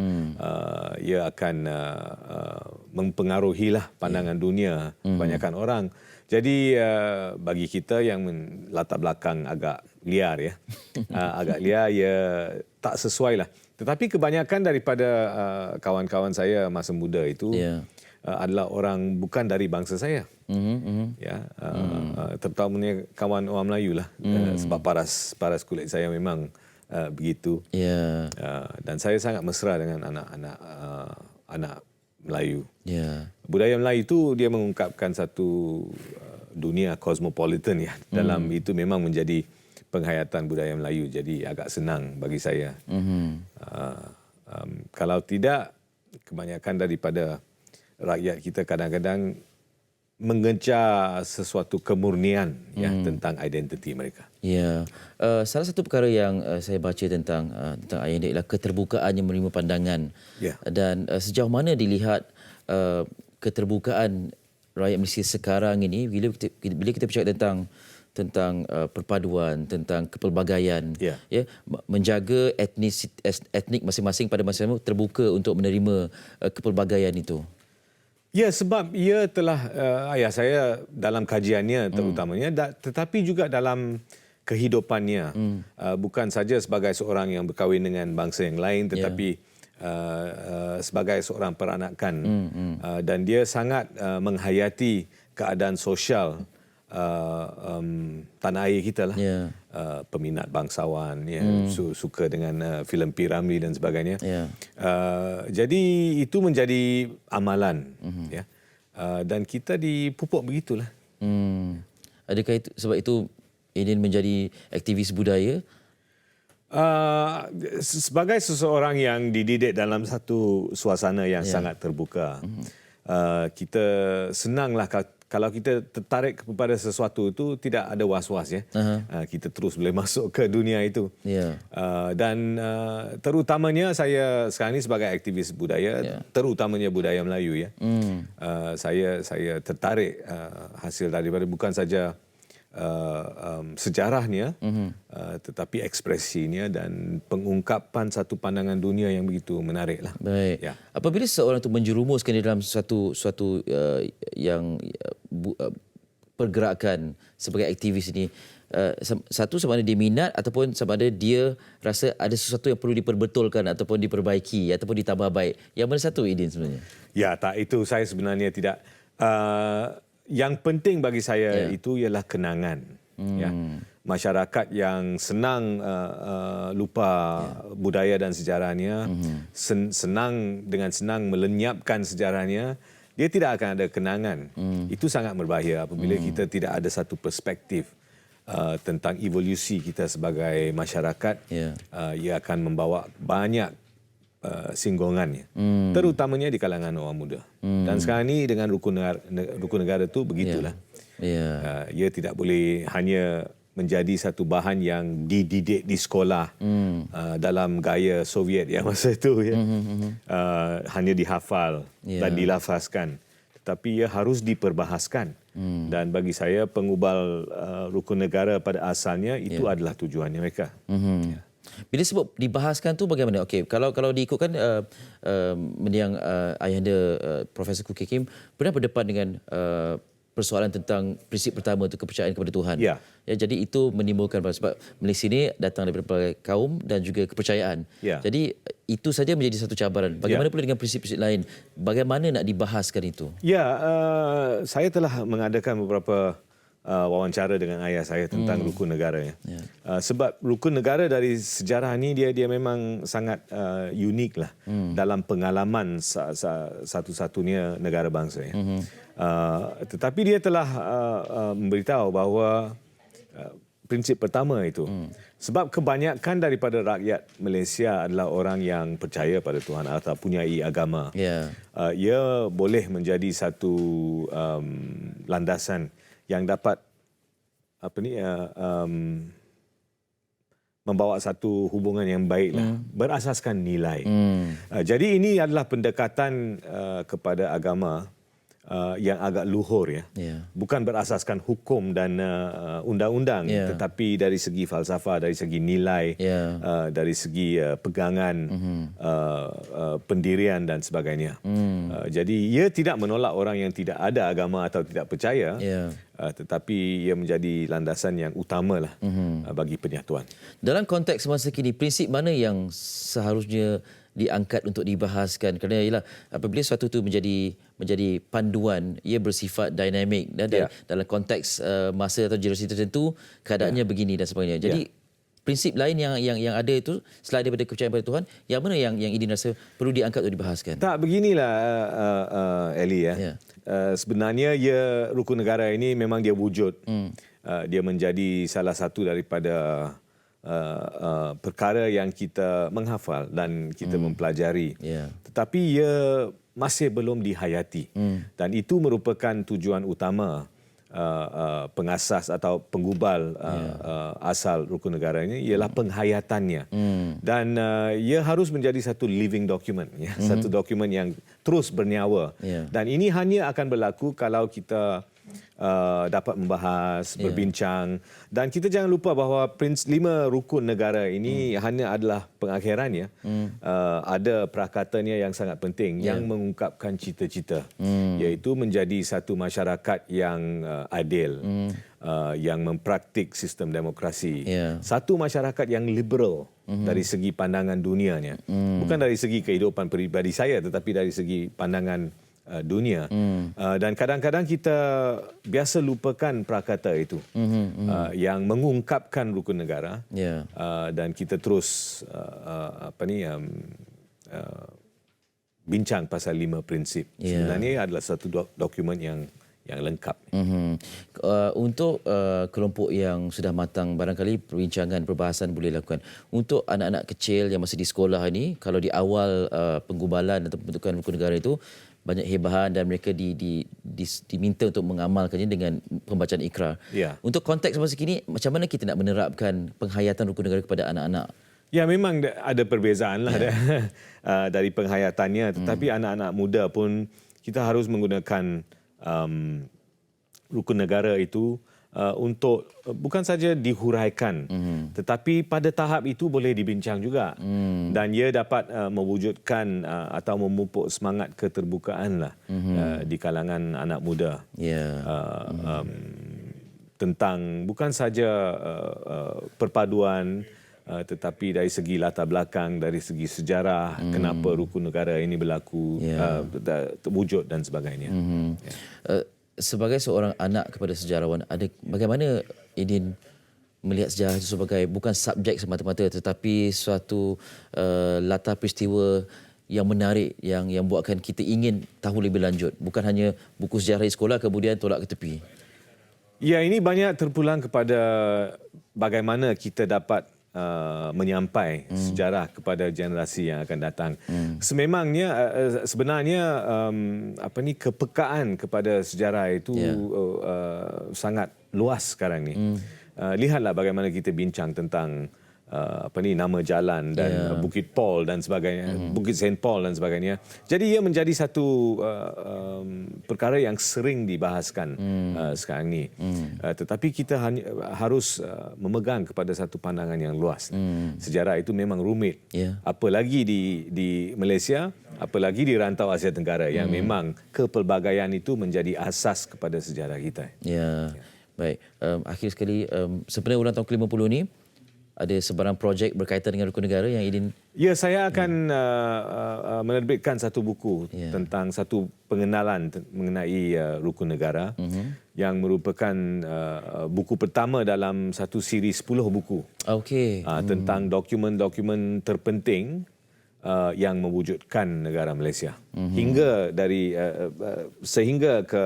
ia akan mempengaruhilah pandangan dunia kebanyakan orang. Jadi bagi kita yang latar belakang agak liar agak liar, ia tak sesuai lah. Tetapi kebanyakan daripada kawan-kawan saya masa muda itu adalah orang bukan dari bangsa saya. Terutamanya kawan orang Melayu lah. Sebab paras kulit saya memang begitu. Dan saya sangat mesra dengan anak Melayu. Budaya Melayu itu dia mengungkapkan satu dunia cosmopolitan Dalam itu memang menjadi penghayatan budaya Melayu. Jadi agak senang bagi saya. Kalau tidak, kebanyakan daripada rakyat kita kadang-kadang mengejar sesuatu kemurnian tentang identiti mereka. Salah satu perkara yang saya baca tentang ayah ialah keterbukaannya menerima pandangan. Dan sejauh mana dilihat keterbukaan rakyat Malaysia sekarang ini bila kita bercakap tentang perpaduan, tentang kepelbagaian, menjaga etnik masing-masing pada masa itu terbuka untuk menerima kepelbagaian itu. Sebab ia telah ayah saya dalam kajiannya terutamanya, tetapi juga dalam kehidupannya, bukan saja sebagai seorang yang berkahwin dengan bangsa yang lain, tetapi sebagai seorang peranakan. Dan dia sangat menghayati keadaan sosial tanah air kita lah. Peminat bangsawan, suka dengan filem Piramli dan sebagainya. Jadi itu menjadi amalan. Dan kita dipupuk begitulah. Adakah itu sebab itu Aidin menjadi aktivis budaya? Sebagai seseorang yang dididik dalam satu suasana yang sangat terbuka, kita senanglah kalau kita tertarik kepada sesuatu itu tidak ada was-was ya. Kita terus boleh masuk ke dunia itu. Dan terutamanya saya sekarang ini sebagai aktivis budaya, terutamanya budaya Melayu ya. Saya tertarik hasil daripada bukan saja sejarahnya, tetapi ekspresinya dan pengungkapan satu pandangan dunia yang begitu menarik lah. Baik. Ya. Apabila seseorang itu menjerumuskan di dalam suatu yang pergerakan sebagai aktivis ini, satu sama ada dia minat ataupun sama ada dia rasa ada sesuatu yang perlu diperbetulkan ataupun diperbaiki ataupun ditambah baik. Yang mana satu, Aidin, sebenarnya? Ya, tak, itu saya sebenarnya tidak. Yang penting bagi saya itu ialah kenangan. Ya. Masyarakat yang senang lupa budaya dan sejarahnya, dengan senang melenyapkan sejarahnya, dia tidak akan ada kenangan. Itu sangat berbahaya apabila kita tidak ada satu perspektif tentang evolusi kita sebagai masyarakat. Ia akan membawa banyak singgungannya, terutamanya di kalangan orang muda. Dan sekarang ini dengan rukun negara itu begitulah. Ia tidak boleh hanya menjadi satu bahan yang dididik di sekolah dalam gaya Soviet yang masa itu ya. Hanya dihafal dan dilafazkan, tetapi ia harus diperbahaskan. Dan bagi saya pengubal rukun negara pada asalnya itu adalah tujuannya mereka. Bila sebut dibahaskan tu bagaimana? Okey, kalau diikutkan mendiang ayahanda Profesor Khoo Keng Kim pernah berdepan dengan persoalan tentang prinsip pertama itu kepercayaan kepada Tuhan. Ya, jadi itu menimbulkan sebab Malaysia ini datang daripada berbagai kaum dan juga kepercayaan. Jadi itu saja menjadi satu cabaran. Bagaimana pula dengan prinsip-prinsip lain? Bagaimana nak dibahaskan itu? Saya telah mengadakan beberapa wawancara dengan ayah saya tentang rukun negara. Sebab rukun negara dari sejarah ni dia memang sangat unik lah dalam pengalaman satu-satunya negara bangsa. Tetapi dia telah memberitahu bahawa prinsip pertama itu, sebab kebanyakan daripada rakyat Malaysia adalah orang yang percaya pada Tuhan atau punyai agama. Ia boleh menjadi satu landasan yang dapat membawa satu hubungan yang baiklah berasaskan nilai. Jadi ini adalah pendekatan kepada agama yang agak luhur ya. Bukan berasaskan hukum dan undang-undang, tetapi dari segi falsafah, dari segi nilai, dari segi pegangan pendirian dan sebagainya. Jadi ia tidak menolak orang yang tidak ada agama atau tidak percaya, tetapi ia menjadi landasan yang utamalah bagi penyatuan. Dalam konteks masa kini, prinsip mana yang seharusnya diangkat untuk dibahaskan? Kerana ialah apabila sesuatu itu menjadi panduan, ia bersifat dinamik dan dalam konteks masa atau generasi tertentu keadaannya begini dan sebagainya. Jadi prinsip lain yang ada itu selain daripada kepercayaan pada Tuhan, yang mana yang Aidin rasa perlu diangkat untuk dibahaskan? Tak, beginilah Eli ya. Sebenarnya rukun negara ini memang dia wujud. Dia menjadi salah satu daripada perkara yang kita menghafal dan kita mempelajari. Tetapi ia masih belum dihayati. Dan itu merupakan tujuan utama pengasas atau penggubal asal rukun negara ini, ialah penghayatannya. Dan ia harus menjadi satu living document, satu dokumen yang terus bernyawa. Dan ini hanya akan berlaku kalau kita dapat membahas, berbincang, dan kita jangan lupa bahawa 5 rukun negara ini hanya adalah pengakhirannya. Ada prakatanya yang sangat penting yang mengungkapkan cita-cita, iaitu menjadi satu masyarakat yang adil, yang mempraktik sistem demokrasi, satu masyarakat yang liberal dari segi pandangan dunianya, bukan dari segi kehidupan peribadi saya, tetapi dari segi pandangan dunia. Dan kadang-kadang kita biasa lupakan prakata itu yang mengungkapkan rukun negara, dan kita terus bincang pasal 5 prinsip. Sebenarnya adalah satu dokumen yang lengkap. Untuk kelompok yang sudah matang, barangkali perbincangan, perbahasan boleh lakukan. Untuk anak-anak kecil yang masih di sekolah ini, kalau di awal penggubalan atau pembentukan rukun negara itu, banyak hebahan dan mereka diminta untuk mengamalkannya dengan pembacaan ikrar. Ya. Untuk konteks masa kini, macam mana kita nak menerapkan penghayatan rukun negara kepada anak-anak? Ya, memang ada perbezaan lah dari penghayatannya. Tetapi anak-anak muda pun kita harus menggunakan rukun negara itu untuk bukan saja dihuraikan, tetapi pada tahap itu boleh dibincang juga. Dan ia dapat mewujudkan atau memupuk semangat keterbukaan lah di kalangan anak muda. Tentang bukan saja perpaduan, tetapi dari segi latar belakang, dari segi sejarah, kenapa rukun negara ini berlaku, terwujud dan sebagainya. Sebagai seorang anak kepada sejarawan, bagaimana Aidin melihat sejarah itu sebagai bukan subjek semata-mata, tetapi suatu latar peristiwa yang menarik, yang buatkan kita ingin tahu lebih lanjut, bukan hanya buku sejarah di sekolah kemudian tolak ke tepi. Ya, ini banyak terpulang kepada bagaimana kita dapat menyampai sejarah kepada generasi yang akan datang. Sebenarnya kepekaan kepada sejarah itu sangat luas sekarang ni. Lihatlah bagaimana kita bincang tentang nama jalan dan Bukit Paul dan sebagainya, Bukit Saint Paul dan sebagainya. Jadi ia menjadi satu perkara yang sering dibahaskan sekarang ni. Tetapi kita harus memegang kepada satu pandangan yang luas. Sejarah itu memang rumit. Apalagi di Malaysia, apalagi di rantau Asia Tenggara yang memang kepelbagaian itu menjadi asas kepada sejarah kita. Baik. Akhir sekali, sebenarnya ulang tahun ke-50 ni ada sebarang projek berkaitan dengan rukun negara yang Aidin? Ya, saya akan menerbitkan satu buku tentang satu pengenalan mengenai rukun negara yang merupakan buku pertama dalam satu siri 10 buku tentang dokumen-dokumen terpenting yang mewujudkan negara Malaysia sehingga ke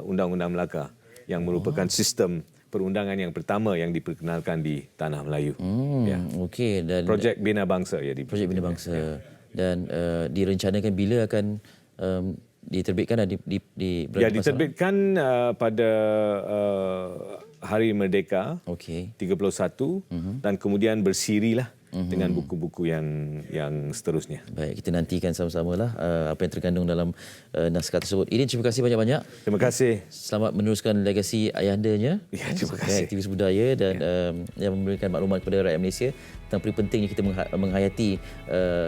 Undang-Undang Melaka yang merupakan sistem perundangan yang pertama yang diperkenalkan di Tanah Melayu. Dan Projek Bina Bangsa. Projek Bina Bangsa. Dan direncanakan bila akan diterbitkan? Diterbitkan pada Hari Merdeka 31 dan kemudian bersirilah dengan buku-buku yang seterusnya. Baik, kita nantikan sama-samalah apa yang terkandung dalam naskah tersebut. Aidin, terima kasih banyak-banyak. Terima kasih. Selamat meneruskan legasi ayahandanya. Terima kasih. Aktivis budaya dan yang memberikan maklumat kepada rakyat Malaysia tentang pentingnya kita menghayati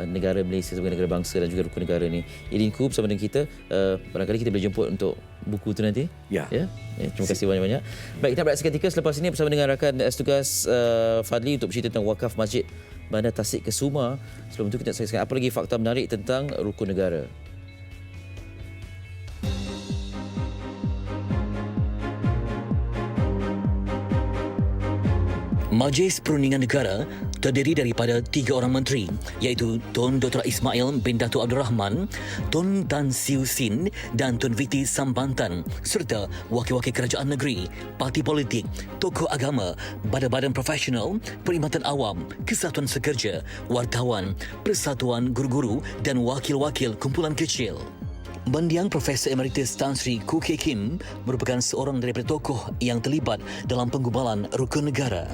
negara Malaysia sebagai negara bangsa dan juga rukun negara ini. Aidin Khoo bersama dengan kita. Barangkali kita boleh jemput untuk buku itu nanti. Terima kasih banyak-banyak. Baik, kita berehat seketika. Selepas ini bersama dengan rakan tugas Fadli untuk bercerita tentang wakaf Masjid Bandar Tasik Kesuma. Sebelum itu kita nak saksikan apa lagi fakta menarik tentang rukun negara. Majlis Perundingan Negara terdiri daripada 3 orang menteri, iaitu Tun Dr. Ismail bin Datuk Abdul Rahman, Tun Tan Siew Sin dan Tun Viti Sambantan, serta wakil-wakil kerajaan negeri, parti politik, tokoh agama, badan-badan profesional, perkhidmatan awam, kesatuan sekerja, wartawan, persatuan guru-guru dan wakil-wakil kumpulan kecil. Mendiang Profesor Emeritus Tan Sri Koo Kee Kim merupakan seorang daripada tokoh yang terlibat dalam penggubalan rukun negara.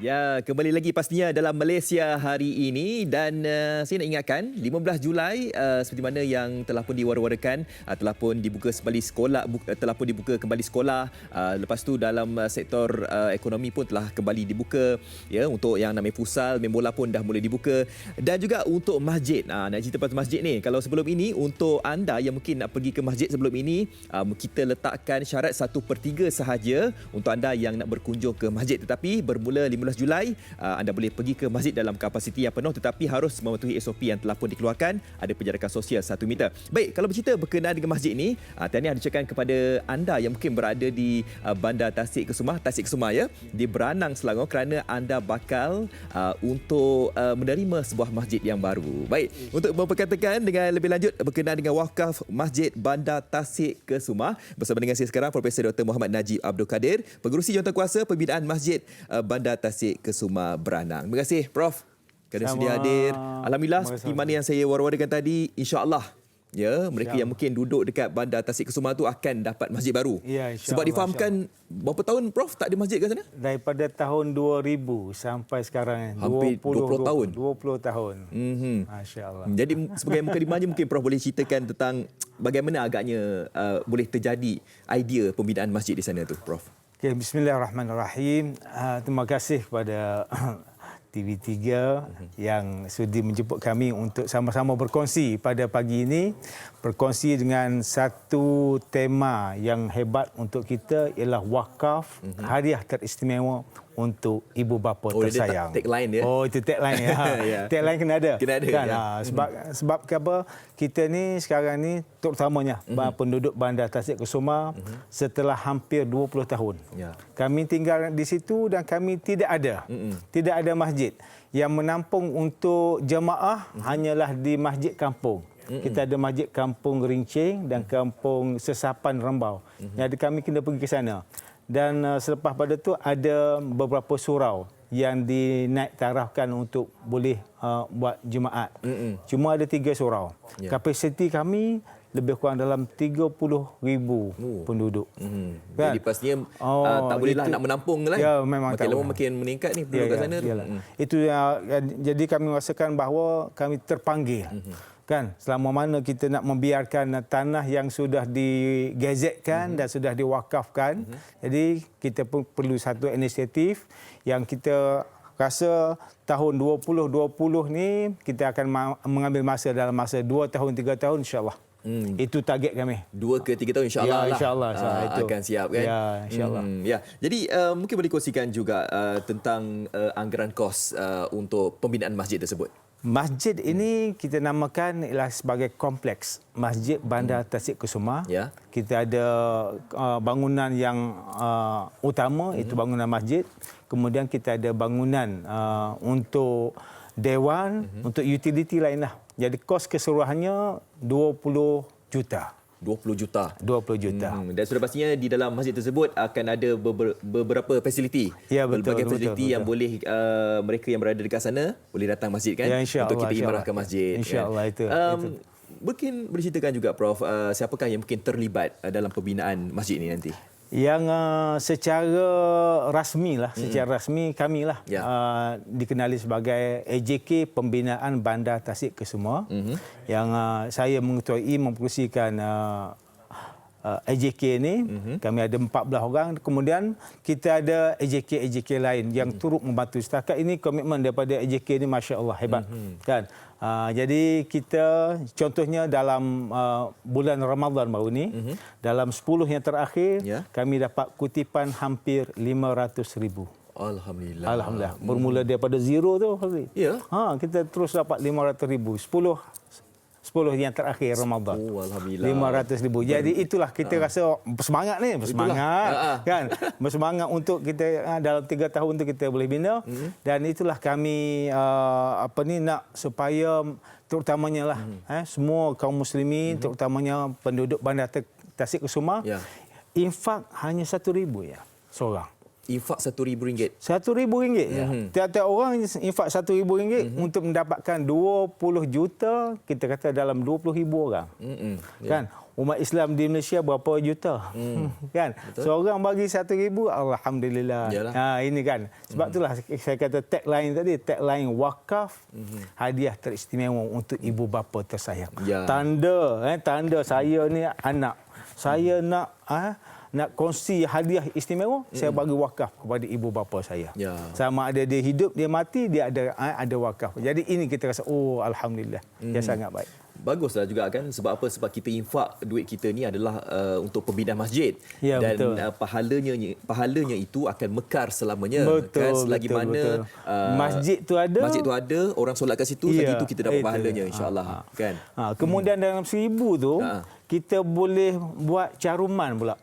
Ya, kembali lagi pastinya dalam Malaysia hari ini dan saya nak ingatkan 15 Julai seperti mana yang telah pun diwara-warakan telah pun dibuka kembali sekolah, lepas tu dalam sektor ekonomi pun telah kembali dibuka ya, untuk yang namanya futsal, main bola pun dah mulai dibuka dan juga untuk masjid. Nak cerita pasal masjid ni, kalau sebelum ini untuk anda yang mungkin nak pergi ke masjid sebelum ini, kita letakkan syarat 1/3 sahaja untuk anda yang nak berkunjung ke masjid, tetapi bermula 15 Julai, anda boleh pergi ke masjid dalam kapasiti yang penuh tetapi harus mematuhi SOP yang telah pun dikeluarkan. Ada penjarakan sosial 1 meter. Baik, kalau bercerita berkenaan dengan masjid ini, tahniah diucapkan kepada anda yang mungkin berada di Bandar Tasik Kesumah ya, di Beranang, Selangor, kerana anda bakal untuk menerima sebuah masjid yang baru. Baik, untuk memperkatakan dengan lebih lanjut berkenaan dengan wakaf Masjid Bandar Tasik Kesumah, bersama dengan saya sekarang Profesor Dr. Muhammad Najib Abdul Kadir, Pengerusi Jawatankuasa Pembinaan Masjid Bandar Tasik Kesumah Beranang. Terima kasih Prof kerana sedia hadir. Alhamdulillah, seperti mana yang saya war-warakan tadi, insya-Allah ya, mereka yang mungkin duduk dekat Bandar Tasik Kesumah tu akan dapat masjid baru. Ya, sebab difahamkan berapa tahun Prof tak ada masjid kat sana? Daripada tahun 2000 sampai sekarang hampir 20 tahun. 20 tahun. Masya-Allah. Jadi sebagai mukadimahnya mungkin Prof boleh ceritakan tentang bagaimana agaknya boleh terjadi idea pembinaan masjid di sana tu Prof. Okay, bismillahirrahmanirrahim. Terima kasih kepada TV3 yang sudi menjemput kami untuk sama-sama berkongsi pada pagi ini. Berkongsi dengan satu tema yang hebat untuk kita ialah wakaf hadiah teristimewa untuk ibu bapa tersayang. Tagline dia. Oh, itu tagline ya. Yeah. Tagline kena ada. Kena ada. Kan? Ya. Sebab apa? Kita ni sekarang ni terutamanya penduduk Bandar Tasik Kesumah setelah hampir 20 tahun. Ya. Kami tinggal di situ dan kami tidak ada masjid. Yang menampung untuk jemaah hanyalah di masjid kampung. Kita ada masjid Kampung Rincing dan Kampung Sesapan Rembau. Jadi kami kena pergi ke sana. Dan selepas pada tu ada beberapa surau yang dinaik tarafkan untuk boleh buat Jumaat. Cuma ada 3 surau. Ya. Kapasiti kami lebih kurang dalam 30,000 penduduk. Kan? Jadi pastinya tak bolehlah nak menampung lah. Ya, memang makin lama makin meningkat ni penduduk kat sana. Itu jadi kami rasakan bahawa kami terpanggil. Kan, selama mana kita nak membiarkan tanah yang sudah digazetkan dan sudah diwakafkan. Jadi kita pun perlu satu inisiatif yang kita rasa tahun 2020 ni kita akan mengambil masa dalam masa 2 tahun 3 tahun insya-Allah. Itu target kami. 2 ke 3 tahun insya-Allah. Ya, insya-Allah itu akan siap kan. Ya, insya-Allah. Ya. Jadi mungkin boleh kongsikan juga tentang anggaran kos untuk pembinaan masjid tersebut. Masjid ini kita namakan ialah sebagai kompleks Masjid Bandar Tasik Kesumah. Ya. Kita ada bangunan yang utama, itu bangunan masjid. Kemudian kita ada bangunan untuk dewan, untuk utility lainlah. Jadi kos keseluruhannya 20 juta. 20 juta. 20 juta. Dan sudah pastinya di dalam masjid tersebut akan ada beberapa fasiliti. Ya, betul. Berbagai fasiliti yang boleh mereka yang berada dekat sana boleh datang masjid kan. Ya, untuk kita imarahkan masjid. InsyaAllah kan? itu. Mungkin boleh ceritakan juga Prof, siapakah yang mungkin terlibat dalam pembinaan masjid ini nanti? Yang secara rasmi kami lah Ya. dikenali sebagai AJK Pembinaan Bandar Tasik Kesumah. Yang saya mengetuai memperusikan AJK ini. Kami ada 14 orang. Kemudian kita ada AJK lain yang turut membantu. Setakat ini komitmen daripada AJK ini Masya Allah hebat. Kan? Jadi kita contohnya dalam bulan Ramadan baru ni, dalam 10 yang terakhir, kami dapat kutipan hampir 500,000. Alhamdulillah. Alhamdulillah. Bermula daripada zero tu. Ya. Kita terus dapat 500,000. 10 yang terakhir Ramadan. Oh, alhamdulillah. 500,000. Jadi itulah kita rasa bersemangat ni, bersemangat kan. Bersemangat untuk kita dalam 3 tahun tu kita boleh bina dan itulah kami nak supaya terutamanya lah semua kaum muslimin terutamanya penduduk Bandar Tasik Kesumah infak hanya RM1,000 ya seorang. Infak RM1,000. RM1,000 ya. Tiap-tiap orang infak RM1,000 untuk mendapatkan 20 juta, kita kata dalam 20,000 orang. Kan? Umat Islam di Malaysia berapa juta? Kan? Betul. Seorang bagi RM1,000, alhamdulillah. Ini kan. Sebab itulah saya kata tagline tadi, tagline wakaf hadiah teristimewa untuk ibu bapa tersayang. Tanda saya ni anak. Saya nak kongsi hadiah istimewa, saya bagi wakaf kepada ibu bapa saya. Sama ada dia hidup, dia mati, dia ada wakaf. Jadi ini kita rasa, alhamdulillah. Dia sangat baik. Baguslah juga kan. Sebab apa? Sebab kita infak duit kita ni adalah untuk pembinaan masjid. Ya, dan betul. Pahalanya itu akan mekar selamanya. Betul, kan? Selagi betul, mana betul. Masjid tu ada, orang solat kat situ, ya, selagi itu kita dapat itu. pahalanya insya-Allah. Kan? Kemudian dalam 1000 tu kita boleh buat caruman pula.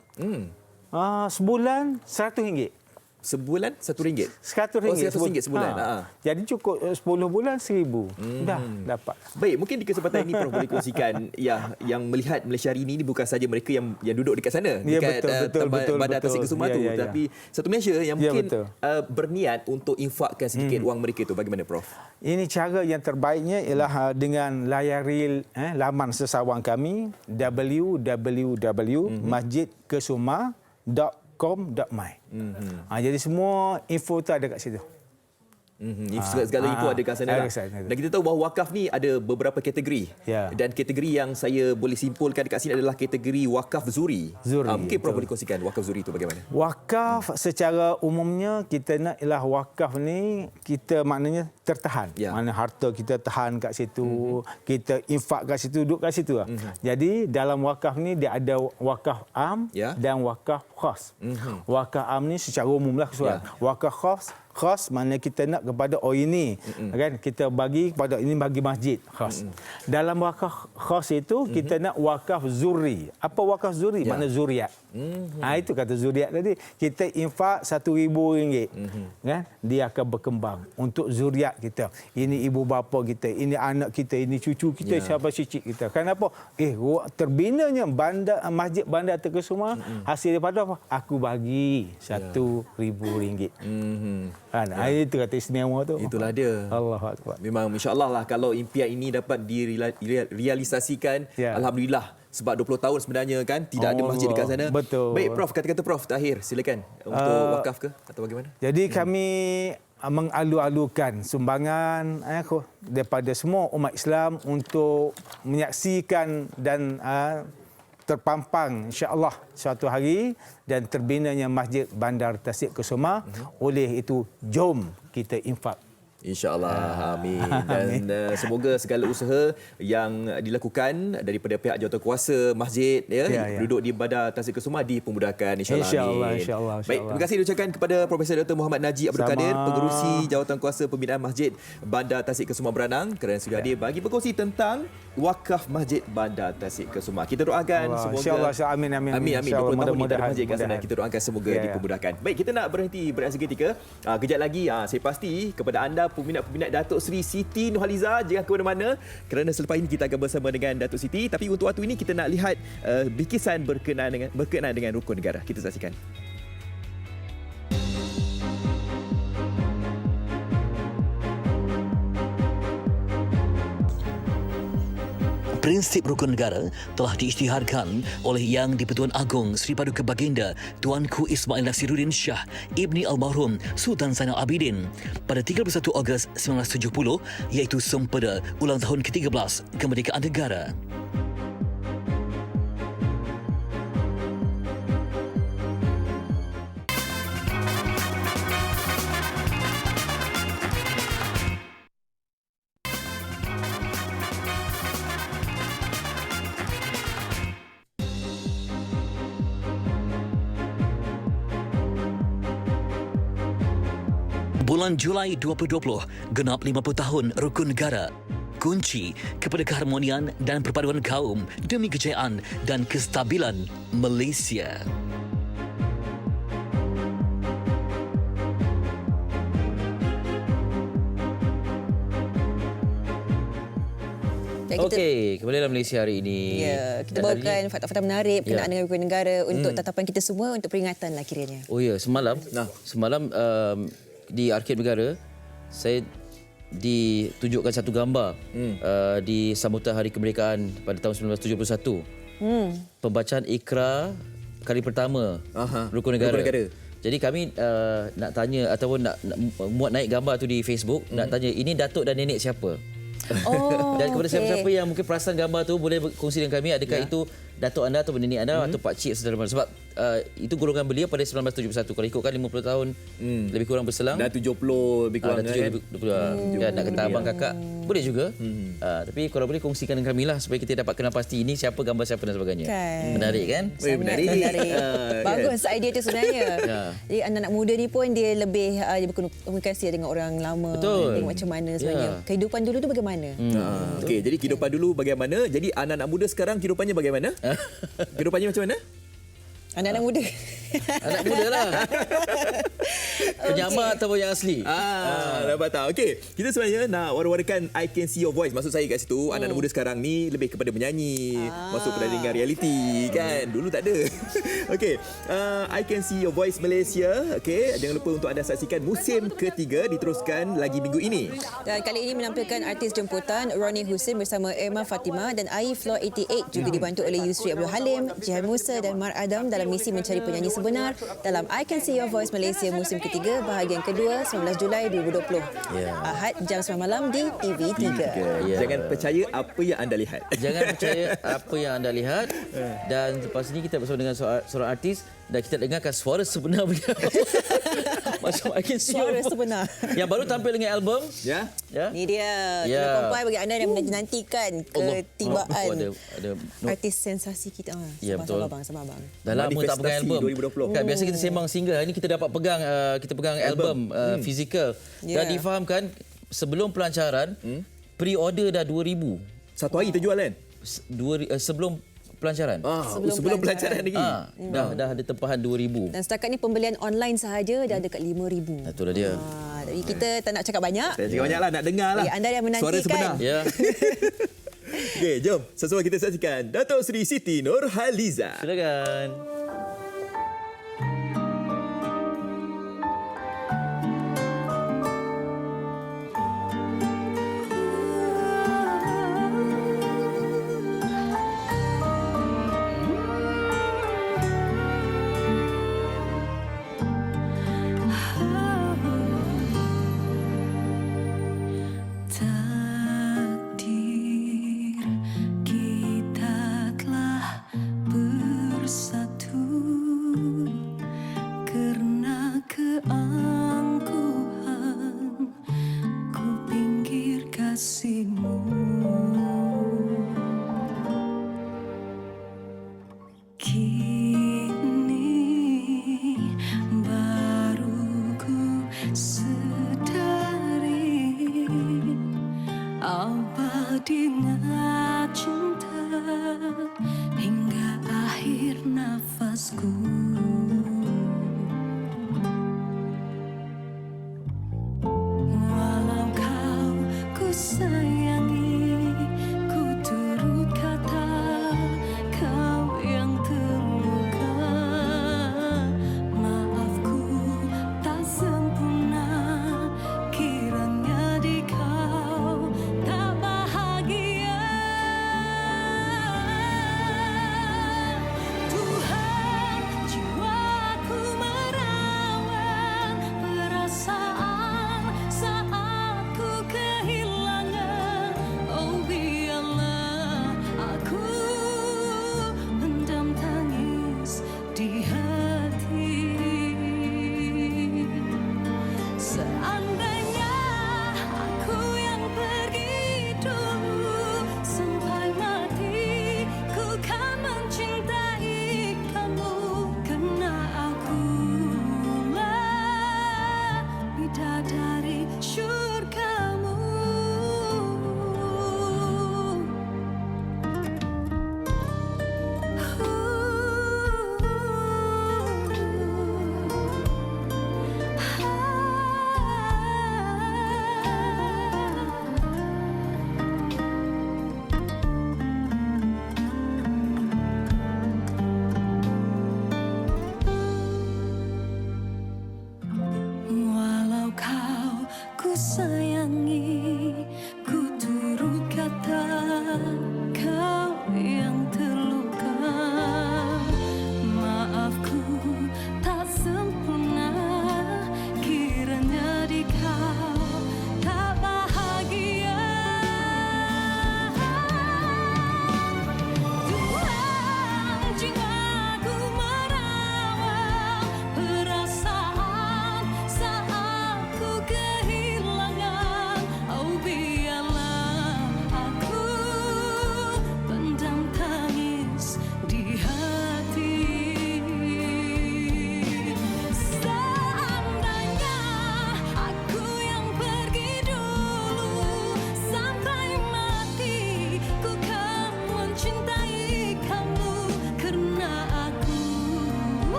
Sebulan RM100. Sebulan RM1. RM100 Oh, RM100 sebulan. Jadi cukup 10 bulan RM1,000. Dah dapat. Baik, mungkin di kesempatan ini Prof boleh kongsikan yang melihat Malaysia hari ini bukan saja mereka yang duduk dekat sana, Ya, dekat betul, Bandar Tasik Kusuma tu, tapi satu Malaysia yang mungkin berniat untuk infakkan sedikit wang mereka tu. Bagaimana Prof? Ini cara yang terbaiknya ialah dengan layari laman sesawang kami www.masjidkesuma.com.my. Jadi semua info tu ada kat situ. Segala info ada kat sana. Dan kita tahu bahawa wakaf ni ada beberapa kategori. Ya. Dan kategori yang saya boleh simpulkan dekat sini adalah kategori wakaf zuri. Mungkin Prof boleh kongsikan wakaf zuri itu bagaimana? Wakaf secara umumnya kita nak ialah wakaf ni kita maknanya tertahan. Mana harta kita tahan kat situ, kita infak kat situ, duduk kat situ lah. Jadi dalam wakaf ni dia ada wakaf am dan wakaf khas. Wakaf am ni secara umum lah keseluruhan. Wakaf khas mana kita nak kepada ini kan, kita bagi kepada ini, bagi masjid khas. Dalam wakaf khas itu kita nak wakaf zuri. Apa wakaf zuri? Makna zuriat. Itu kata zuriat tadi. Kita infak RM1,000 kan, dia akan berkembang untuk zuriat kita. Ini ibu bapa kita, ini anak kita, ini cucu kita, siapa cicit kita. Kenapa? Terbinanya masjid Bandar Tasik Kusuma, hasil daripada apa? Aku bagi RM1,000. Itu kata istimewa tu. Itulah dia. Allahuakbar. Memang insya-Allah lah kalau impian ini dapat direalisasikan, alhamdulillah. Sebab 20 tahun sebenarnya kan tidak ada masjid dekat sana. Betul. Baik Prof, kata-kata Prof terakhir silakan untuk wakaf ke atau bagaimana? Jadi kami mengalu-alukan sumbangan daripada semua umat Islam untuk menyaksikan dan terpampang insya-Allah suatu hari dan terbinanya Masjid Bandar Tasik Kusuma. Oleh itu jom kita infak. InsyaAllah. Amin. Dan semoga segala usaha yang dilakukan daripada pihak jawatankuasa masjid duduk di Bandar Tasik Kusuma dipermudahkan insyaAllah. InsyaAllah. Baik, terima kasih diucapkan kepada Profesor Dr. Muhammad Najib Abdul Kadir, pengerusi jawatankuasa pembinaan Masjid Bandar Tasik Kusuma Beranang, kerana sudah hadir bagi berkongsi tentang wakaf Masjid Bandar Tasik Kusuma. Kita doakan semoga insyaAllah. Amin. Amin. 20 tahun ni ada masjid kat sana. Kita doakan semoga dipermudahkan. Baik, kita nak berhenti berehat seketika. Kejap lagi saya pasti kepada anda peminat-peminat Datuk Seri Siti Nurhaliza, jangan ke mana-mana kerana selepas ini kita akan bersama dengan Datuk Siti. Tapi untuk waktu ini kita nak lihat bikisan berkenaan dengan rukun negara. Kita saksikan. Prinsip rukun negara telah diisytiharkan oleh Yang di-Pertuan Agong Seri Paduka Baginda Tuanku Ismail Nasiruddin Shah Ibni Almarhum Sultan Zainal Abidin pada 31 Ogos 1970, iaitu sempena ulang tahun ke-13 kemerdekaan negara. Bulan Julai 2020 genap 50 tahun rukun negara. Kunci kepada keharmonian dan perpaduan kaum demi kejayaan dan kestabilan Malaysia. Okey, kembali dalam Malaysia hari ini. Ya, kita bawakan fakta-fakta menarik berkenaan dengan rukun negara untuk tatapan kita semua, untuk peringatan lah kiranya. Oh ya, semalam di Arkib Negara saya ditunjukkan satu gambar di sambutan Hari Kemerdekaan pada tahun 1971. Pembacaan ikrar kali pertama rukun negara. Jadi kami nak tanya ataupun nak muat naik gambar tu di Facebook, nak tanya ini datuk dan nenek siapa? Dan kepada siapa-siapa yang mungkin perasan gambar tu boleh kongsi dengan kami, adakah itu datuk anda atau nenek anda atau pak cik saudara mara. Sebab itu golongan belia pada 1971. Kalau ikutkan 50 tahun lebih kurang berselang. Dah 70 lebih kurang dah 70 kan nak kata abang kakak boleh juga. Tapi kalau boleh kongsikan dengan kami lah supaya kita dapat kenal pasti ini siapa, gambar siapa dan sebagainya. Menarik kan? Sangat menarik. Bagus idea tu sebenarnya. Jadi anak-anak muda ni pun dia lebih dia berkomunikasi dengan orang lama. Betul. Tengok macam mana sebenarnya. Kehidupan dulu tu bagaimana? Okey, jadi kehidupan dulu bagaimana? Jadi anak-anak muda sekarang kehidupannya bagaimana? Kehidupannya macam mana? Anak-anak muda. Anak muda lah. Penyamar ataupun yang asli. Dapat tahu. Okey, kita sebenarnya nak war-warkan I Can See Your Voice. Maksud saya kat situ, anak-anak muda sekarang ni lebih kepada menyanyi, masuk pada dengar reality kan. Dulu tak ada. Okey, I Can See Your Voice Malaysia. Okey, jangan lupa untuk anda saksikan musim ketiga diteruskan lagi minggu ini. Dan kali ini menampilkan artis jemputan Ronnie Husin bersama Irma Fatimah dan AI Floor 88 juga dibantu oleh Yusri Abdul Halim, Jihan Musa dan Mar Adam dalam misi mencari penyanyi sebenar dalam I Can See Your Voice Malaysia musim ketiga bahagian kedua 19 Julai 2020. Ahad jam 9 malam di TV3. Jangan percaya apa yang anda lihat. Jangan percaya apa yang anda lihat. Dan lepas ini kita bersama dengan seorang artis dan kita dengarkan suara sebenar beliau. Macam I Can See Your Suara Voice. sebenar. Yang baru tampil dengan album. Ya. Ni dia. Kena kompai bagi anda yang menantikan ketibaan ada artis sensasi kita. Ya, betul. Sabar bang. Dah lama tak pegang album. 2020. Kan biasa kita sembang single. Hari ni kita dapat pegang album fizikal. Dan difahamkan sebelum pelancaran pre-order dah 2,000. Satu hari terjual kan? Sebelum pelancaran. Sebelum pelancaran lagi. Dah ada tempahan 2,000. Dan setakat ni pembelian online sahaja dah dekat 5,000. Itulah dia. Jadi kita tak nak cakap banyak. Saya cakap banyaklah, nak dengar lah. Anda yang menantikan. Suara sebenar. Ya. Okey, jom. Sama-sama kita saksikan Datuk Seri Siti Nurhaliza. Silakan. Abadinya cinta hingga akhir nafasku. Walau kau ku sayangi, ku turut kata kau yang terluka. Maafku tak sempurna, kiranya di kau tak bahagia. Tuhan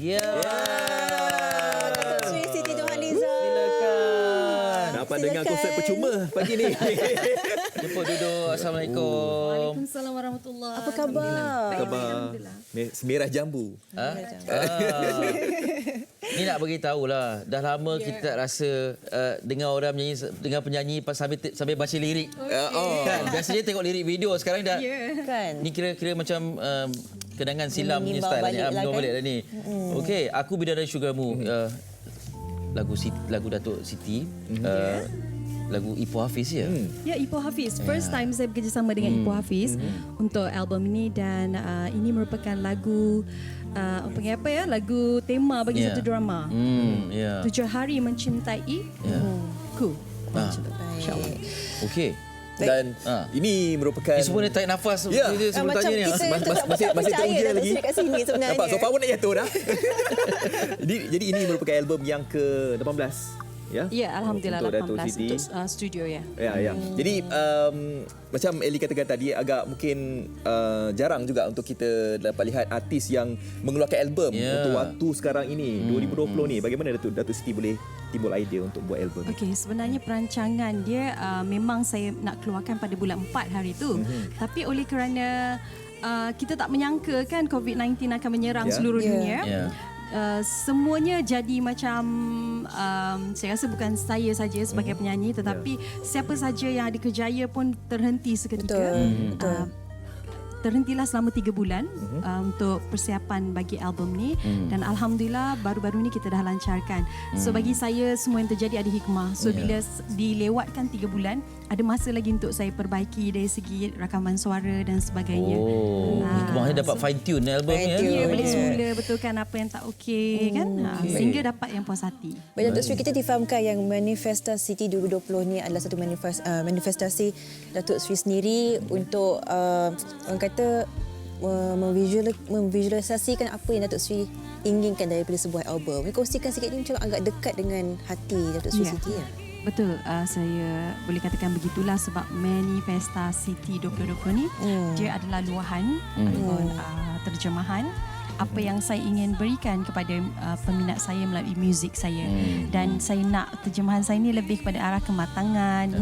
Ya. Datuk Seri Siti Nurhaliza. Silakan. Dapat dengar konsert percuma pagi ni. Jemput duduk. Assalamualaikum. Waalaikumsalam warahmatullahi. Apa khabar? Khabar merah jambu. Ni nak bagi tahulah, dah lama kita tak rasa dengar orang menyanyi, dengar penyanyi sambil baca lirik. Kan biasanya tengok lirik video, sekarang dah Kan? ni kira macam kenangan silam punya Menimbang style ni. balik lah Menimbang kan? balik dah ni. Okey, Aku Bidadari Syurgamu. Lagu Datuk Siti. Lagu Ipoh Hafiz ya? Ya, Ipoh Hafiz. First time saya bekerjasama dengan Ipoh Hafiz untuk album ini dan ini merupakan lagu lagu tema bagi satu drama. 7 Hari Mencintai Ku. InsyaAllah. Okey. Dan ini merupakan Ini semua dia tarik nafas Ya. sebelum Macam tanya ni. kita masih percaya teruja Datuk lagi. Seri kat sini sebenarnya. Nampak sofa pun nak jatuh dah. jadi ini merupakan album yang ke-18. Ya. Ya, alhamdulillah Untuk Datuk 18 Siti. untuk studio ya. Ya. Jadi macam Ellie katakan tadi, agak mungkin jarang juga untuk kita dapat lihat artis yang mengeluarkan album untuk waktu sekarang ini 2020 ni. Bagaimana Datuk Siti boleh timbul idea untuk buat album? Okey, sebenarnya perancangan dia memang saya nak keluarkan pada bulan 4 hari itu. Tapi oleh kerana kita tak menyangka kan COVID-19 akan menyerang seluruh dunia. Semuanya jadi macam saya rasa bukan saya saja sebagai penyanyi, tetapi siapa saja yang ada kerjaya pun terhenti seketika. Betul. Terhentilah selama 3 bulan untuk persiapan bagi album ni dan alhamdulillah baru-baru ni kita dah lancarkan. So bagi saya semua yang terjadi ada hikmah. So bila dilewatkan 3 bulan, ada masa lagi untuk saya perbaiki dari segi rakaman suara dan sebagainya. Hikmahnya dapat fine tune album ni. Ya, balik semula betulkan apa yang tak okey kan. Sehingga dapat yang puas hati. Baik, Datuk Seri, kita difahamkan yang Manifesta City 2020 ni adalah satu manifestasi Datuk Seri sendiri untuk orang kata memvisualisasikan apa yang Datuk Seri inginkan daripada sebuah album. Kongsikan sikit ni macam agak dekat dengan hati Datuk Seri Siti ya. Betul, saya boleh katakan begitulah sebab Manifesta City 2020 ni dia adalah luahan ataupun terjemahan apa yang saya ingin berikan kepada peminat saya melalui muzik saya. Dan saya nak terjemahan saya ni lebih kepada arah kematangan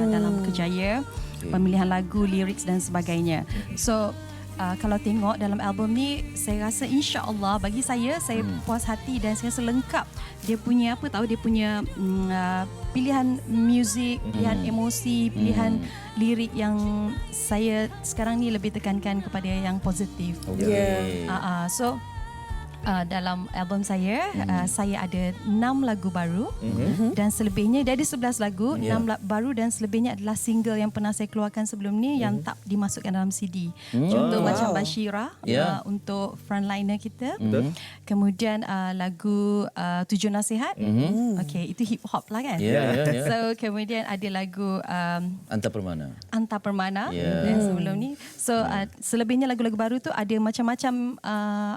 dalam kerjaya, pemilihan lagu, lirik dan sebagainya. So kalau tengok dalam album ni, saya rasa insya-Allah bagi saya puas hati dan saya rasa lengkap. Dia punya dia punya pilihan muzik, pilihan emosi, pilihan lirik yang saya sekarang ni lebih tekankan kepada yang positif. So dalam album saya saya ada 6 lagu baru dan selebihnya dia ada 11 lagu, 6 baru dan selebihnya adalah single yang pernah saya keluarkan sebelum ni yang tak dimasukkan dalam CD. Contoh macam Bashira untuk frontliner kita. Kemudian lagu 7 Nasihat. Okey, itu hip hop lah kan. So kemudian ada lagu Anta Permana dan sebelum ni. So selebihnya lagu-lagu baru tu ada macam-macam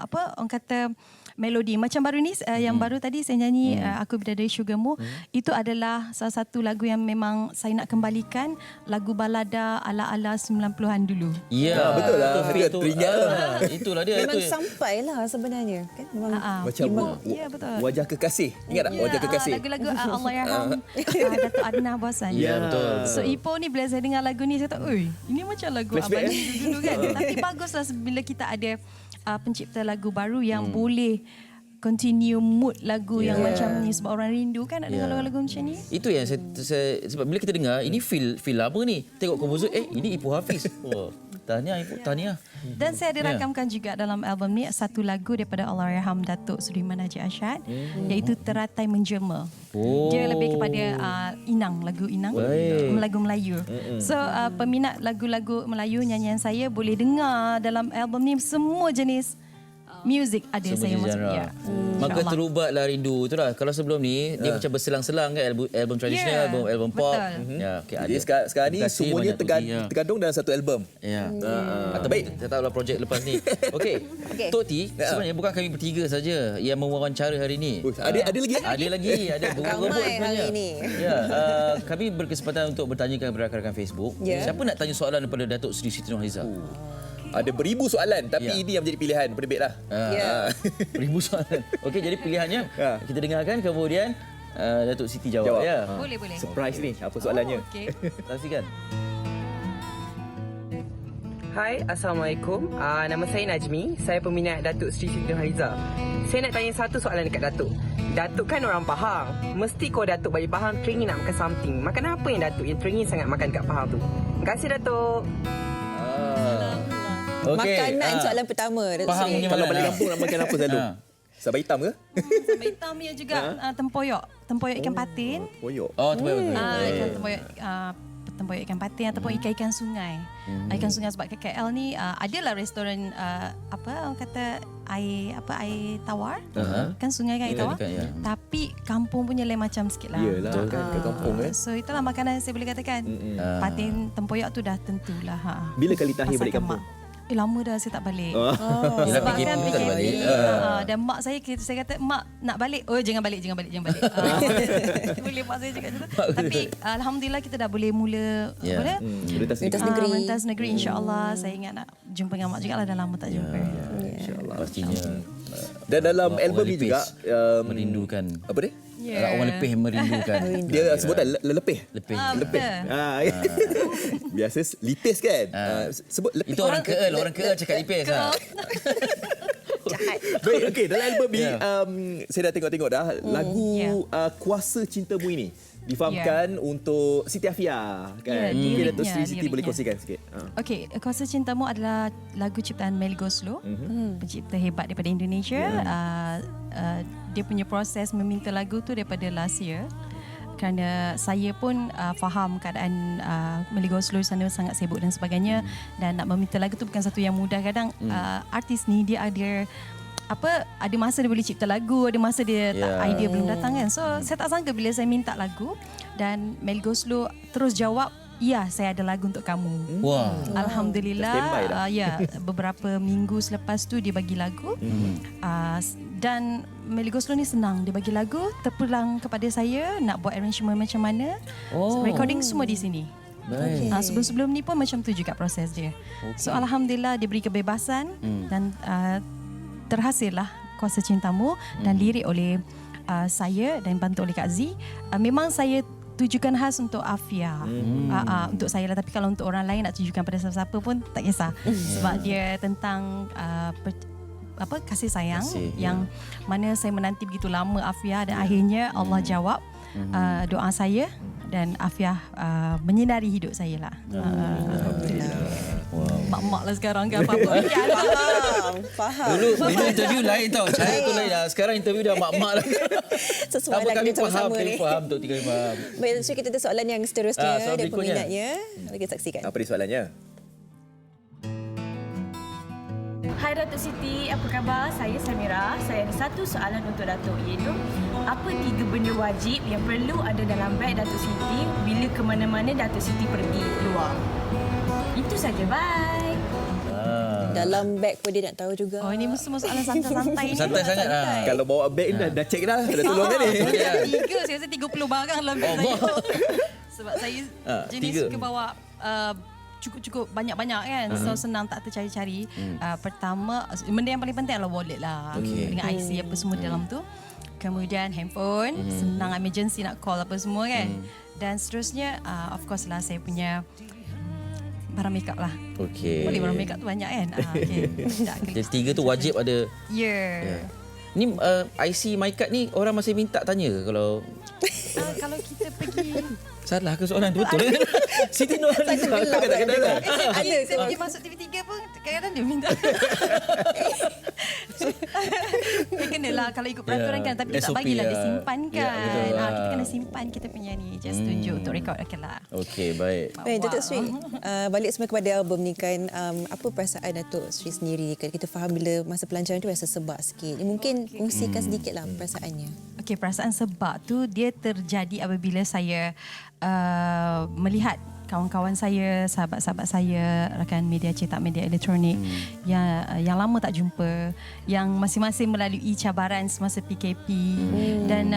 orang kata melodi. Macam baru ni yang baru tadi saya nyanyi Aku Bidadari Syurgamu, itu adalah salah satu lagu yang memang saya nak kembalikan lagu balada ala-ala 90-an dulu. Ya, betul lah. Itu teringat itulah dia. Memang sampailah sebenarnya kan. Memang macam betul. Wajah Kekasih. Ingat tak Wajah Kekasih? Lagu-lagu Allahyarham Datuk Adnan Bosan. Ya, betul. So Ipoh ni bila saya dengar lagu ni saya tak, ini macam lagu abang dulu kan. Tapi baguslah bila kita ada pencipta lagu baru yang boleh continue mood lagu yang macam ni sebab orang rindu kan nak dengar lagu-lagu macam ni. Itu yang saya sebab bila kita dengar ini feel lama ni. Tengok komposer ini Ipoh Hafiz. Tahniah. Dan saya ada rakamkan juga dalam album ni satu lagu daripada Allahyarham Datuk Sudirman Haji Ashad iaitu Teratai Menjelma. Dia lebih kepada lagu Inang, lagu Melayu. So peminat lagu-lagu Melayu nyanyian saya boleh dengar dalam album ni semua jenis music ada semua saya masuk. Ya. Maka terubatlah rindu itulah. Kalau sebelum ni dia macam berselang-selang kan album tradisional, album pop. Ya, Jadi sekarang ni semuanya tergandung dalam satu album. Ya. Baik, saya tahulah projek lepas ni. Okey. Tok T, sebenarnya bukan kami bertiga saja yang mewawancara hari ini. Ada lagi? Ada lagi, ada berebut hari ini. Ya, kami berkesempatan untuk bertanya kepada rakan-rakan Facebook. Siapa nak tanya soalan kepada Datuk Seri Siti Nurhaliza? Ada beribu soalan tapi ini yang menjadi pilihan penerbit lah. Beribu soalan. Okey, jadi pilihannya kita dengarkan kemudian Datuk Siti jawab ya. Boleh. Surprise ni, apa soalannya? Okey. Saksikan. Hai, Assalamualaikum. Nama saya Najmi. Saya peminat Datuk Sri Siti Nurhaliza. Saya nak tanya satu soalan dekat Datuk. Datuk kan orang Pahang. Mesti kalau Datuk balik Pahang teringin nak makan something. Makan apa yang Datuk yang teringin sangat makan dekat Pahang tu? Terima kasih Datuk. Makanan soalan pertama. Datuk Faham Sri. punya Kalau makan, balik kampung nak makan apa selalu? Sambal hitam ke? Sambal hitam ya juga. Tempoyak ikan patin. Poyok. Oh, tempoyak. Tempoyak ikan patin ataupun ikan-ikan sungai. Ikan sungai sebab kat KL ni adalah restoran orang kata air tawar. Kan sungai kan air tawar. Tapi kampung punya lain macam sikitlah. Yelah, ke kampung kan. So itulah makanan yang saya boleh katakan. Patin tempoyak tu dah tentulah. Bila kali terakhir balik Masakan kampung? mak. Lama dah saya tak balik. Yelah, Sebab PKP kan tak PKP. balik. Dan mak saya kata, mak nak balik. Oh, jangan balik. Boleh mak saya cakap macam tu. Tapi alhamdulillah kita dah boleh mula Rentas negeri insya-Allah. Saya ingat nak jumpa dengan mak juga lah, dah lama tak jumpa. InsyaAllah. Pastinya. Dan dalam album ni Lipis juga merindukan. apa dia? Orang lepih merindukan. Dia sebutan lepih. Lepih. Betul. Biasa lipis kan? Sebut lepih. Itu orang KL cakap lipis lah. Baik, okey. Dalam album ni saya dah tengok dah lagu Kuasa Cintamu ini difahamkan untuk Siti Afia kan. Mungkin Datuk Sri Siti boleh kongsikan sikit. Okey, Kuasa Cintamu adalah lagu ciptaan Melly Goslow, pencipta hebat daripada Indonesia. Dia punya proses meminta lagu tu daripada last year. Kerana saya pun faham keadaan Melly Goslow sana sangat sibuk dan sebagainya, dan nak meminta lagu tu bukan satu yang mudah. Kadang artis ni dia ada masa dia boleh cipta lagu, ada masa dia idea belum datang kan. So saya tak sangka bila saya minta lagu dan Melly Goslow terus jawab, ya, saya ada lagu untuk kamu. Wah. Alhamdulillah. Beberapa minggu selepas tu dia bagi lagu. Dan Melly Goslow ni senang, dia bagi lagu, terpulang kepada saya nak buat arrangement macam mana. Recording semua di sini. Sebelum-sebelum ni pun macam tu juga proses dia. So alhamdulillah dia beri kebebasan dan terhasillah Kuasa Cintamu dan lirik oleh saya dan bantu oleh Kak Z. Memang saya tujukan khas untuk Afia, untuk saya lah. Tapi kalau untuk orang lain nak tujukan pada siapa-siapa pun tak kisah. Sebab dia tentang kasih sayang yang mana saya menanti begitu lama Afia, dan akhirnya Allah jawab doa saya dan Afia menyinari hidup saya lah. Mak-mak lah sekarang kan apa-apa. Faham. Dulu interview lain tau. Cara tu lain lah. Sekarang interview dah mak-mak lah. Sesuai Apa lah kami kita sama-sama ni. faham Tok Tiga faham. Baik, so kita ada soalan yang seterusnya soalan dari berikutnya. peminatnya. Kita saksikan. Apa dia soalannya? Hai Datuk Siti, apa khabar? Saya Samira. Saya ada satu soalan untuk Datuk, iaitu apa 3 benda wajib yang perlu ada dalam beg Datuk Siti bila ke mana-mana Datuk Siti pergi keluar? Itu saja, bye. Dalam beg pun dia nak tahu juga. Oh, ini semua soalan santai-santai ni. Santai sangat lah. Kalau bawa beg ni dah check dah. Dah tolong kan ni? Saya rasa 30 barang dalam beg saya. Sebab saya jenis suka bawa cukup banyak-banyak kan. So senang tak tercari-cari. Pertama, benda yang paling penting adalah wallet lah. Dengan IC apa semua dalam tu. Kemudian handphone, senang emergency nak call apa semua kan. Dan seterusnya of course lah saya punya barang makeup lah. Boleh barang makeup tu banyak kan. Jadi 3 tu wajib ada. Ni IC MyCard ni orang masih minta tanya kalau kalau kita pergi salah ke soalan tu betul kan? Siti Nurhaliza tak kenal lah. Ada saya pergi masuk TV3 pun kadang-kadang dia minta. Dia kenalah kalau ikut peraturan kan, tapi dia tak bagilah dia simpan kan. Kita kena simpan kita punya ni, just tunjuk untuk rekod. Okeylah. Okey, baik. Baik, Datuk Sri, balik semua kepada album ni kan, apa perasaan Datuk Sri sendiri kan? Kita faham bila masa pelancaran tu rasa sebab sikit. Mungkin kongsikan sedikitlah perasaannya. Okey, perasaan sebab tu dia terjadi apabila saya melihat kawan-kawan saya, sahabat-sahabat saya, rakan media cetak, media elektronik yang lama tak jumpa, yang masing-masing melalui cabaran semasa PKP dan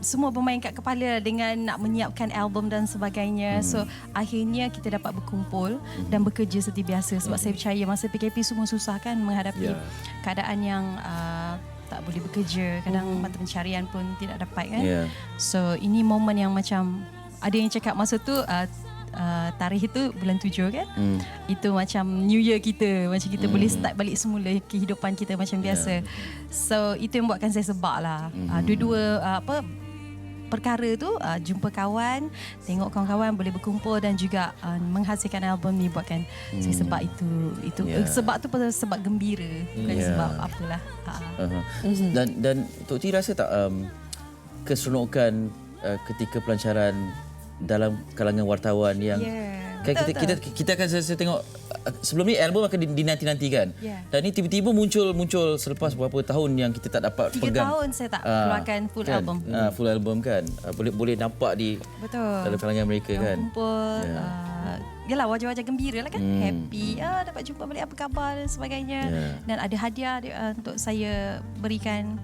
semua bermain kat kepala dengan nak menyiapkan album dan sebagainya. So akhirnya kita dapat berkumpul dan bekerja seperti biasa sebab saya percaya masa PKP semua susah kan menghadapi keadaan yang tak boleh bekerja, kadang mata pencarian pun tidak dapat kan. So ini momen yang macam ada yang cakap masa tu tarikh itu bulan 7 kan. Itu macam new year kita, macam kita boleh start balik semula kehidupan kita macam biasa. So itu yang buatkan saya sebab lah. Dua-dua perkara tu, jumpa kawan, tengok kawan-kawan boleh berkumpul dan juga menghasilkan album ni buatkan saya sebab itu sebab tu sebab gembira, bukan sebab apalah. Dan Tok T rasa tak keseronokan ketika pelancaran dalam kalangan wartawan yang kan kita akan saya tengok sebelum ni album akan dinanti-nantikan. Dan ni tiba-tiba muncul selepas beberapa tahun yang kita tak dapat 3 pegang. 3 tahun saya tak keluarkan full kan? album. Full album kan. Boleh nampak di dalam kalangan mereka kan. Kumpul. Yalah, wajah-wajah gembira lah kan. Happy. Dapat jumpa balik, apa khabar dan sebagainya. Dan ada hadiah untuk saya berikan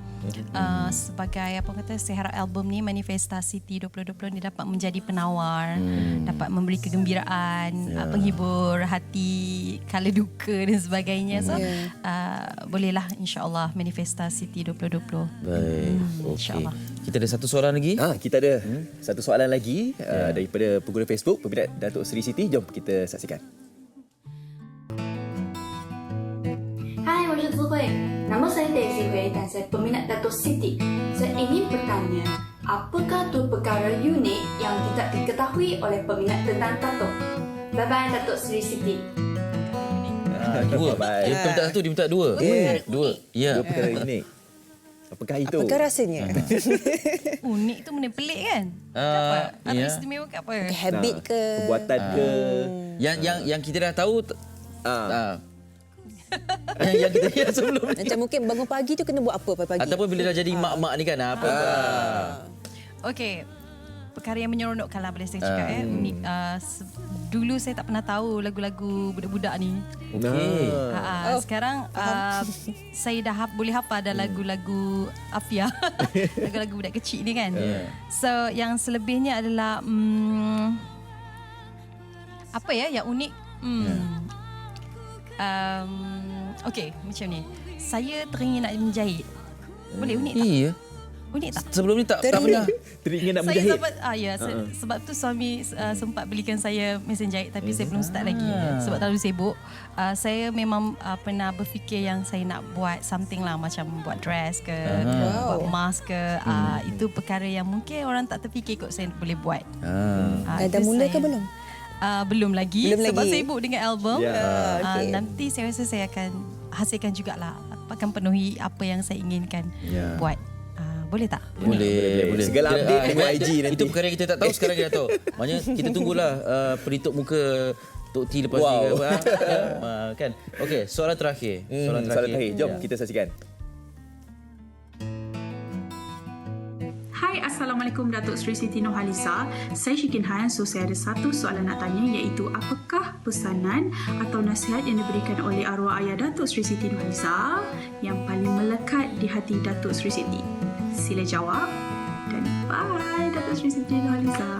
sebagai apa kata, saya harap album ni Manifestasi City 2020 ni dapat menjadi penawar, dapat memberi kegembiraan, penghibur hati kala duka dan sebagainya. So bolehlah insya-Allah Manifestasi City 2020. Baik. Insya-Allah. Kita ada satu soalan lagi. Kita ada satu soalan lagi daripada pengguna Facebook peminat Datuk Seri Siti. Jom kita saksikan. Hai, 我是智慧. Nama saya Daisy Hui dan saya peminat Datuk Siti. Saya ingin bertanya, apakah dua perkara unik yang tidak diketahui oleh peminat tentang Datuk? Bye-bye Datuk Seri Siti. Dua. Dia minta satu, dia minta dua. Dua. Ya. Dua perkara unik. Apakah itu? Apakah rasanya? Unik tu benda pelik kan? Apa? Atau istimewa ke apa? Habit ke? Perbuatan ke? Yang kita dah tahu yang kita lihat sebelum ni. Macam mungkin bangun pagi tu kena buat apa pagi? Ataupun bila dah jadi mak-mak ni kan apa? Okey. Perkara yang menyeronokkan lah boleh saya cakap. Dulu saya tak pernah tahu lagu-lagu budak-budak ni. Okey. Sekarang saya dah boleh hafal dah lagu-lagu Afia. Lagu-lagu budak kecil ni kan. So yang selebihnya adalah apa ya yang unik. Okey, macam ni. Saya teringin nak menjahit. Boleh unik tak? Iya. Unik tak? Sebelum ni tak pernah teringin nak saya menjahit. Sebab tu suami sempat belikan saya mesin jahit tapi saya belum start lagi sebab terlalu sibuk. Saya memang pernah berfikir yang saya nak buat something lah, macam buat dress ke, buat mask ke. Itu perkara yang mungkin orang tak terfikir kot saya boleh buat. Dah mula ke belum? Belum lagi sebab lagi. Sibuk dengan album. Nanti saya rasa saya akan hasilkan jugalah, akan penuhi apa yang saya inginkan buat. Boleh tak? Boleh. Segala update dengan IG nanti. Itu perkara yang kita tak tahu, sekarang kita tahu. Maknanya kita tunggulah pelitup muka Tok T lepas ni ke kan. Okey, soalan terakhir. Soalan terakhir. Jom kita saksikan. Hai, Assalamualaikum Datuk Seri Siti Nurhaliza. Saya Syikin Han. Saya ada satu soalan nak tanya, iaitu apakah pesanan atau nasihat yang diberikan oleh arwah ayah Datuk Seri Siti Nurhaliza yang paling melekat di hati Datuk Seri Siti? Sila jawab dan bye Datuk Seri Siti Nurhaliza.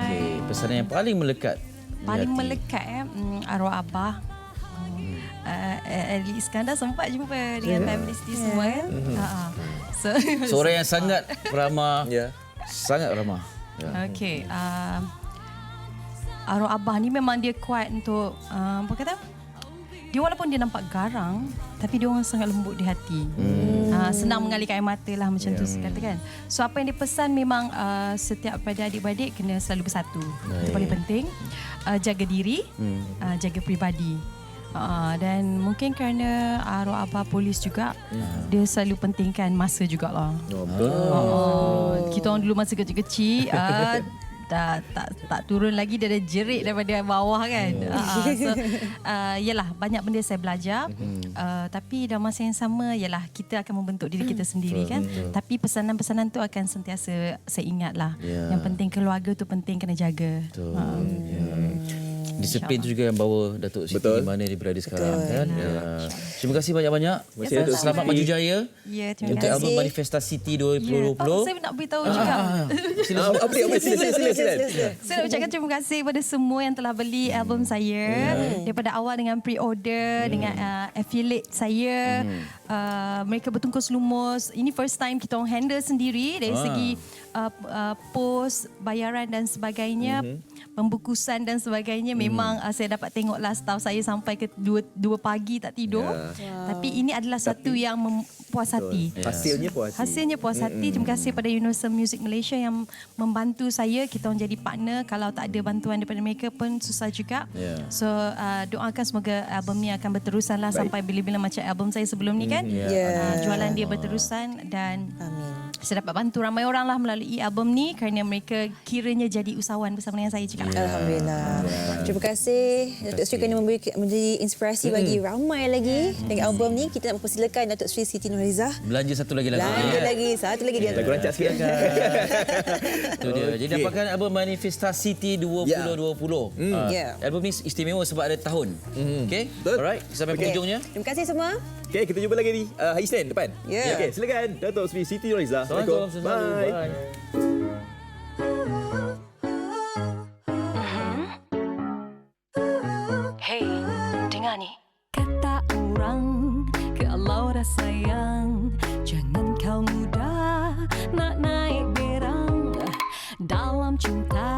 Okey, pesanan yang paling melekat. Paling melekat arwah abah. Ali Iskandar sempat jumpa dengan family Siti semua kan. Seorang yang sangat ramah. Sangat ramah. Okey, arwah abah ni memang dia kuat untuk apa kata? Dia walaupun dia nampak garang, tapi dia orang sangat lembut di hati. Senang mengalirkan air mata lah macam tu katakan. So apa yang dia pesan memang setiap pada adik-beradik kena selalu bersatu. Itu paling penting. Jaga diri, jaga peribadi. Dan mungkin kerana arwah abah polis juga, dia selalu pentingkan masa jugalah. Betul. Kita orang dulu masa kecil-kecil tak turun lagi, dia dah jerit daripada bawah kan. So yalah, banyak benda saya belajar. Tapi dalam masa yang sama yalah, kita akan membentuk diri kita sendiri kan. Tapi pesanan-pesanan tu akan sentiasa saya ingatlah. Yang penting keluarga tu penting, kena jaga. Disiplin tu juga yang bawa Datuk Siti di mana dia berada sekarang kan. Terima kasih banyak-banyak. Selamat maju jaya. Ya, terima untuk kasih. album Manifestasi Siti 2020. Saya nak beritahu juga. Sila. Saya nak ucapkan terima kasih kepada semua yang telah beli album saya daripada awal dengan pre-order, dengan affiliate saya. Mereka bertungkus lumus. Ini first time kita orang handle sendiri dari segi post, bayaran dan sebagainya, pembukusan dan sebagainya. Memang saya dapat tengoklah staff saya sampai ke 2 pagi tak tidur. Tapi ini adalah satu yang puas hati. Hasilnya puas hati. Terima kasih pada Universal Music Malaysia yang membantu saya. Kita orang jadi partner. Kalau tak ada bantuan daripada mereka pun susah juga. So doakan semoga album ni akan berterusan lah sampai bila-bila macam album saya sebelum ni kan. Jualan dia berterusan dan saya dapat bantu ramai orang lah melalui album ni kerana mereka kiranya jadi usahawan bersama dengan saya juga. Alhamdulillah. Terima kasih Datuk Sri kerana menjadi inspirasi bagi ramai lagi dengan album ni. Kita nak mempersilakan Datuk Sri Siti Nurhalizah Belanja satu lagi. Satu lagi dia. Lagu rancak sikit. Itu dia. Jadi dapatkan album Manifestasi Siti 2020. Album ni istimewa sebab ada tahun. Okay? Alright, sampai penghujungnya. Terima kasih semua. Okay, kita jumpa lagi di hari Isnin depan. Okay, silakan Datuk Sri Siti Nurhalizah. Assalamualaikum. Bye. Hey, dengar ni. Kata orang kalau dah sayang, jangan kau mudah nak naik berang. Dalam cinta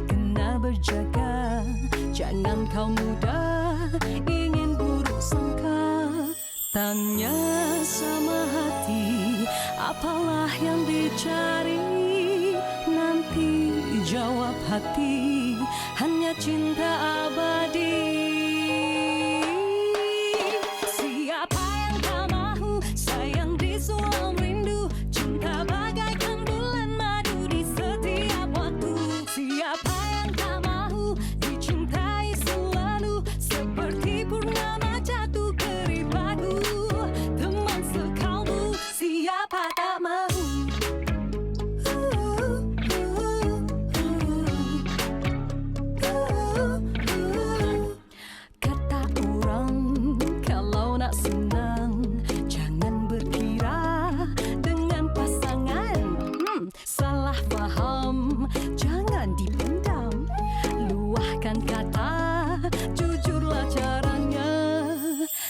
kena berjaga, jangan kau mudah ingin buruk sangka. Tanya sama hati, apalah yang dicari? Nanti jawab hati, hanya cinta abadi. Siapa yang tak mahu sayang di suam rindu, cinta bagaikan bulan madu di setiap waktu. Siapa yang tak mahu dicintai selalu, seperti purnama jatuh keripadu. Teman sekalbu, siapa tak mahu? Kata orang kalau nak senang, jangan berkira dengan pasangan. Salah faham, jangan dipendam. Luahkan kata, jujurlah caranya.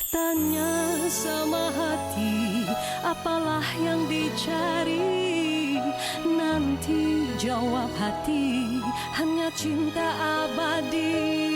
Tanya sama hati, apalah yang dicari? Nanti jawab hati, hanya cinta abadi.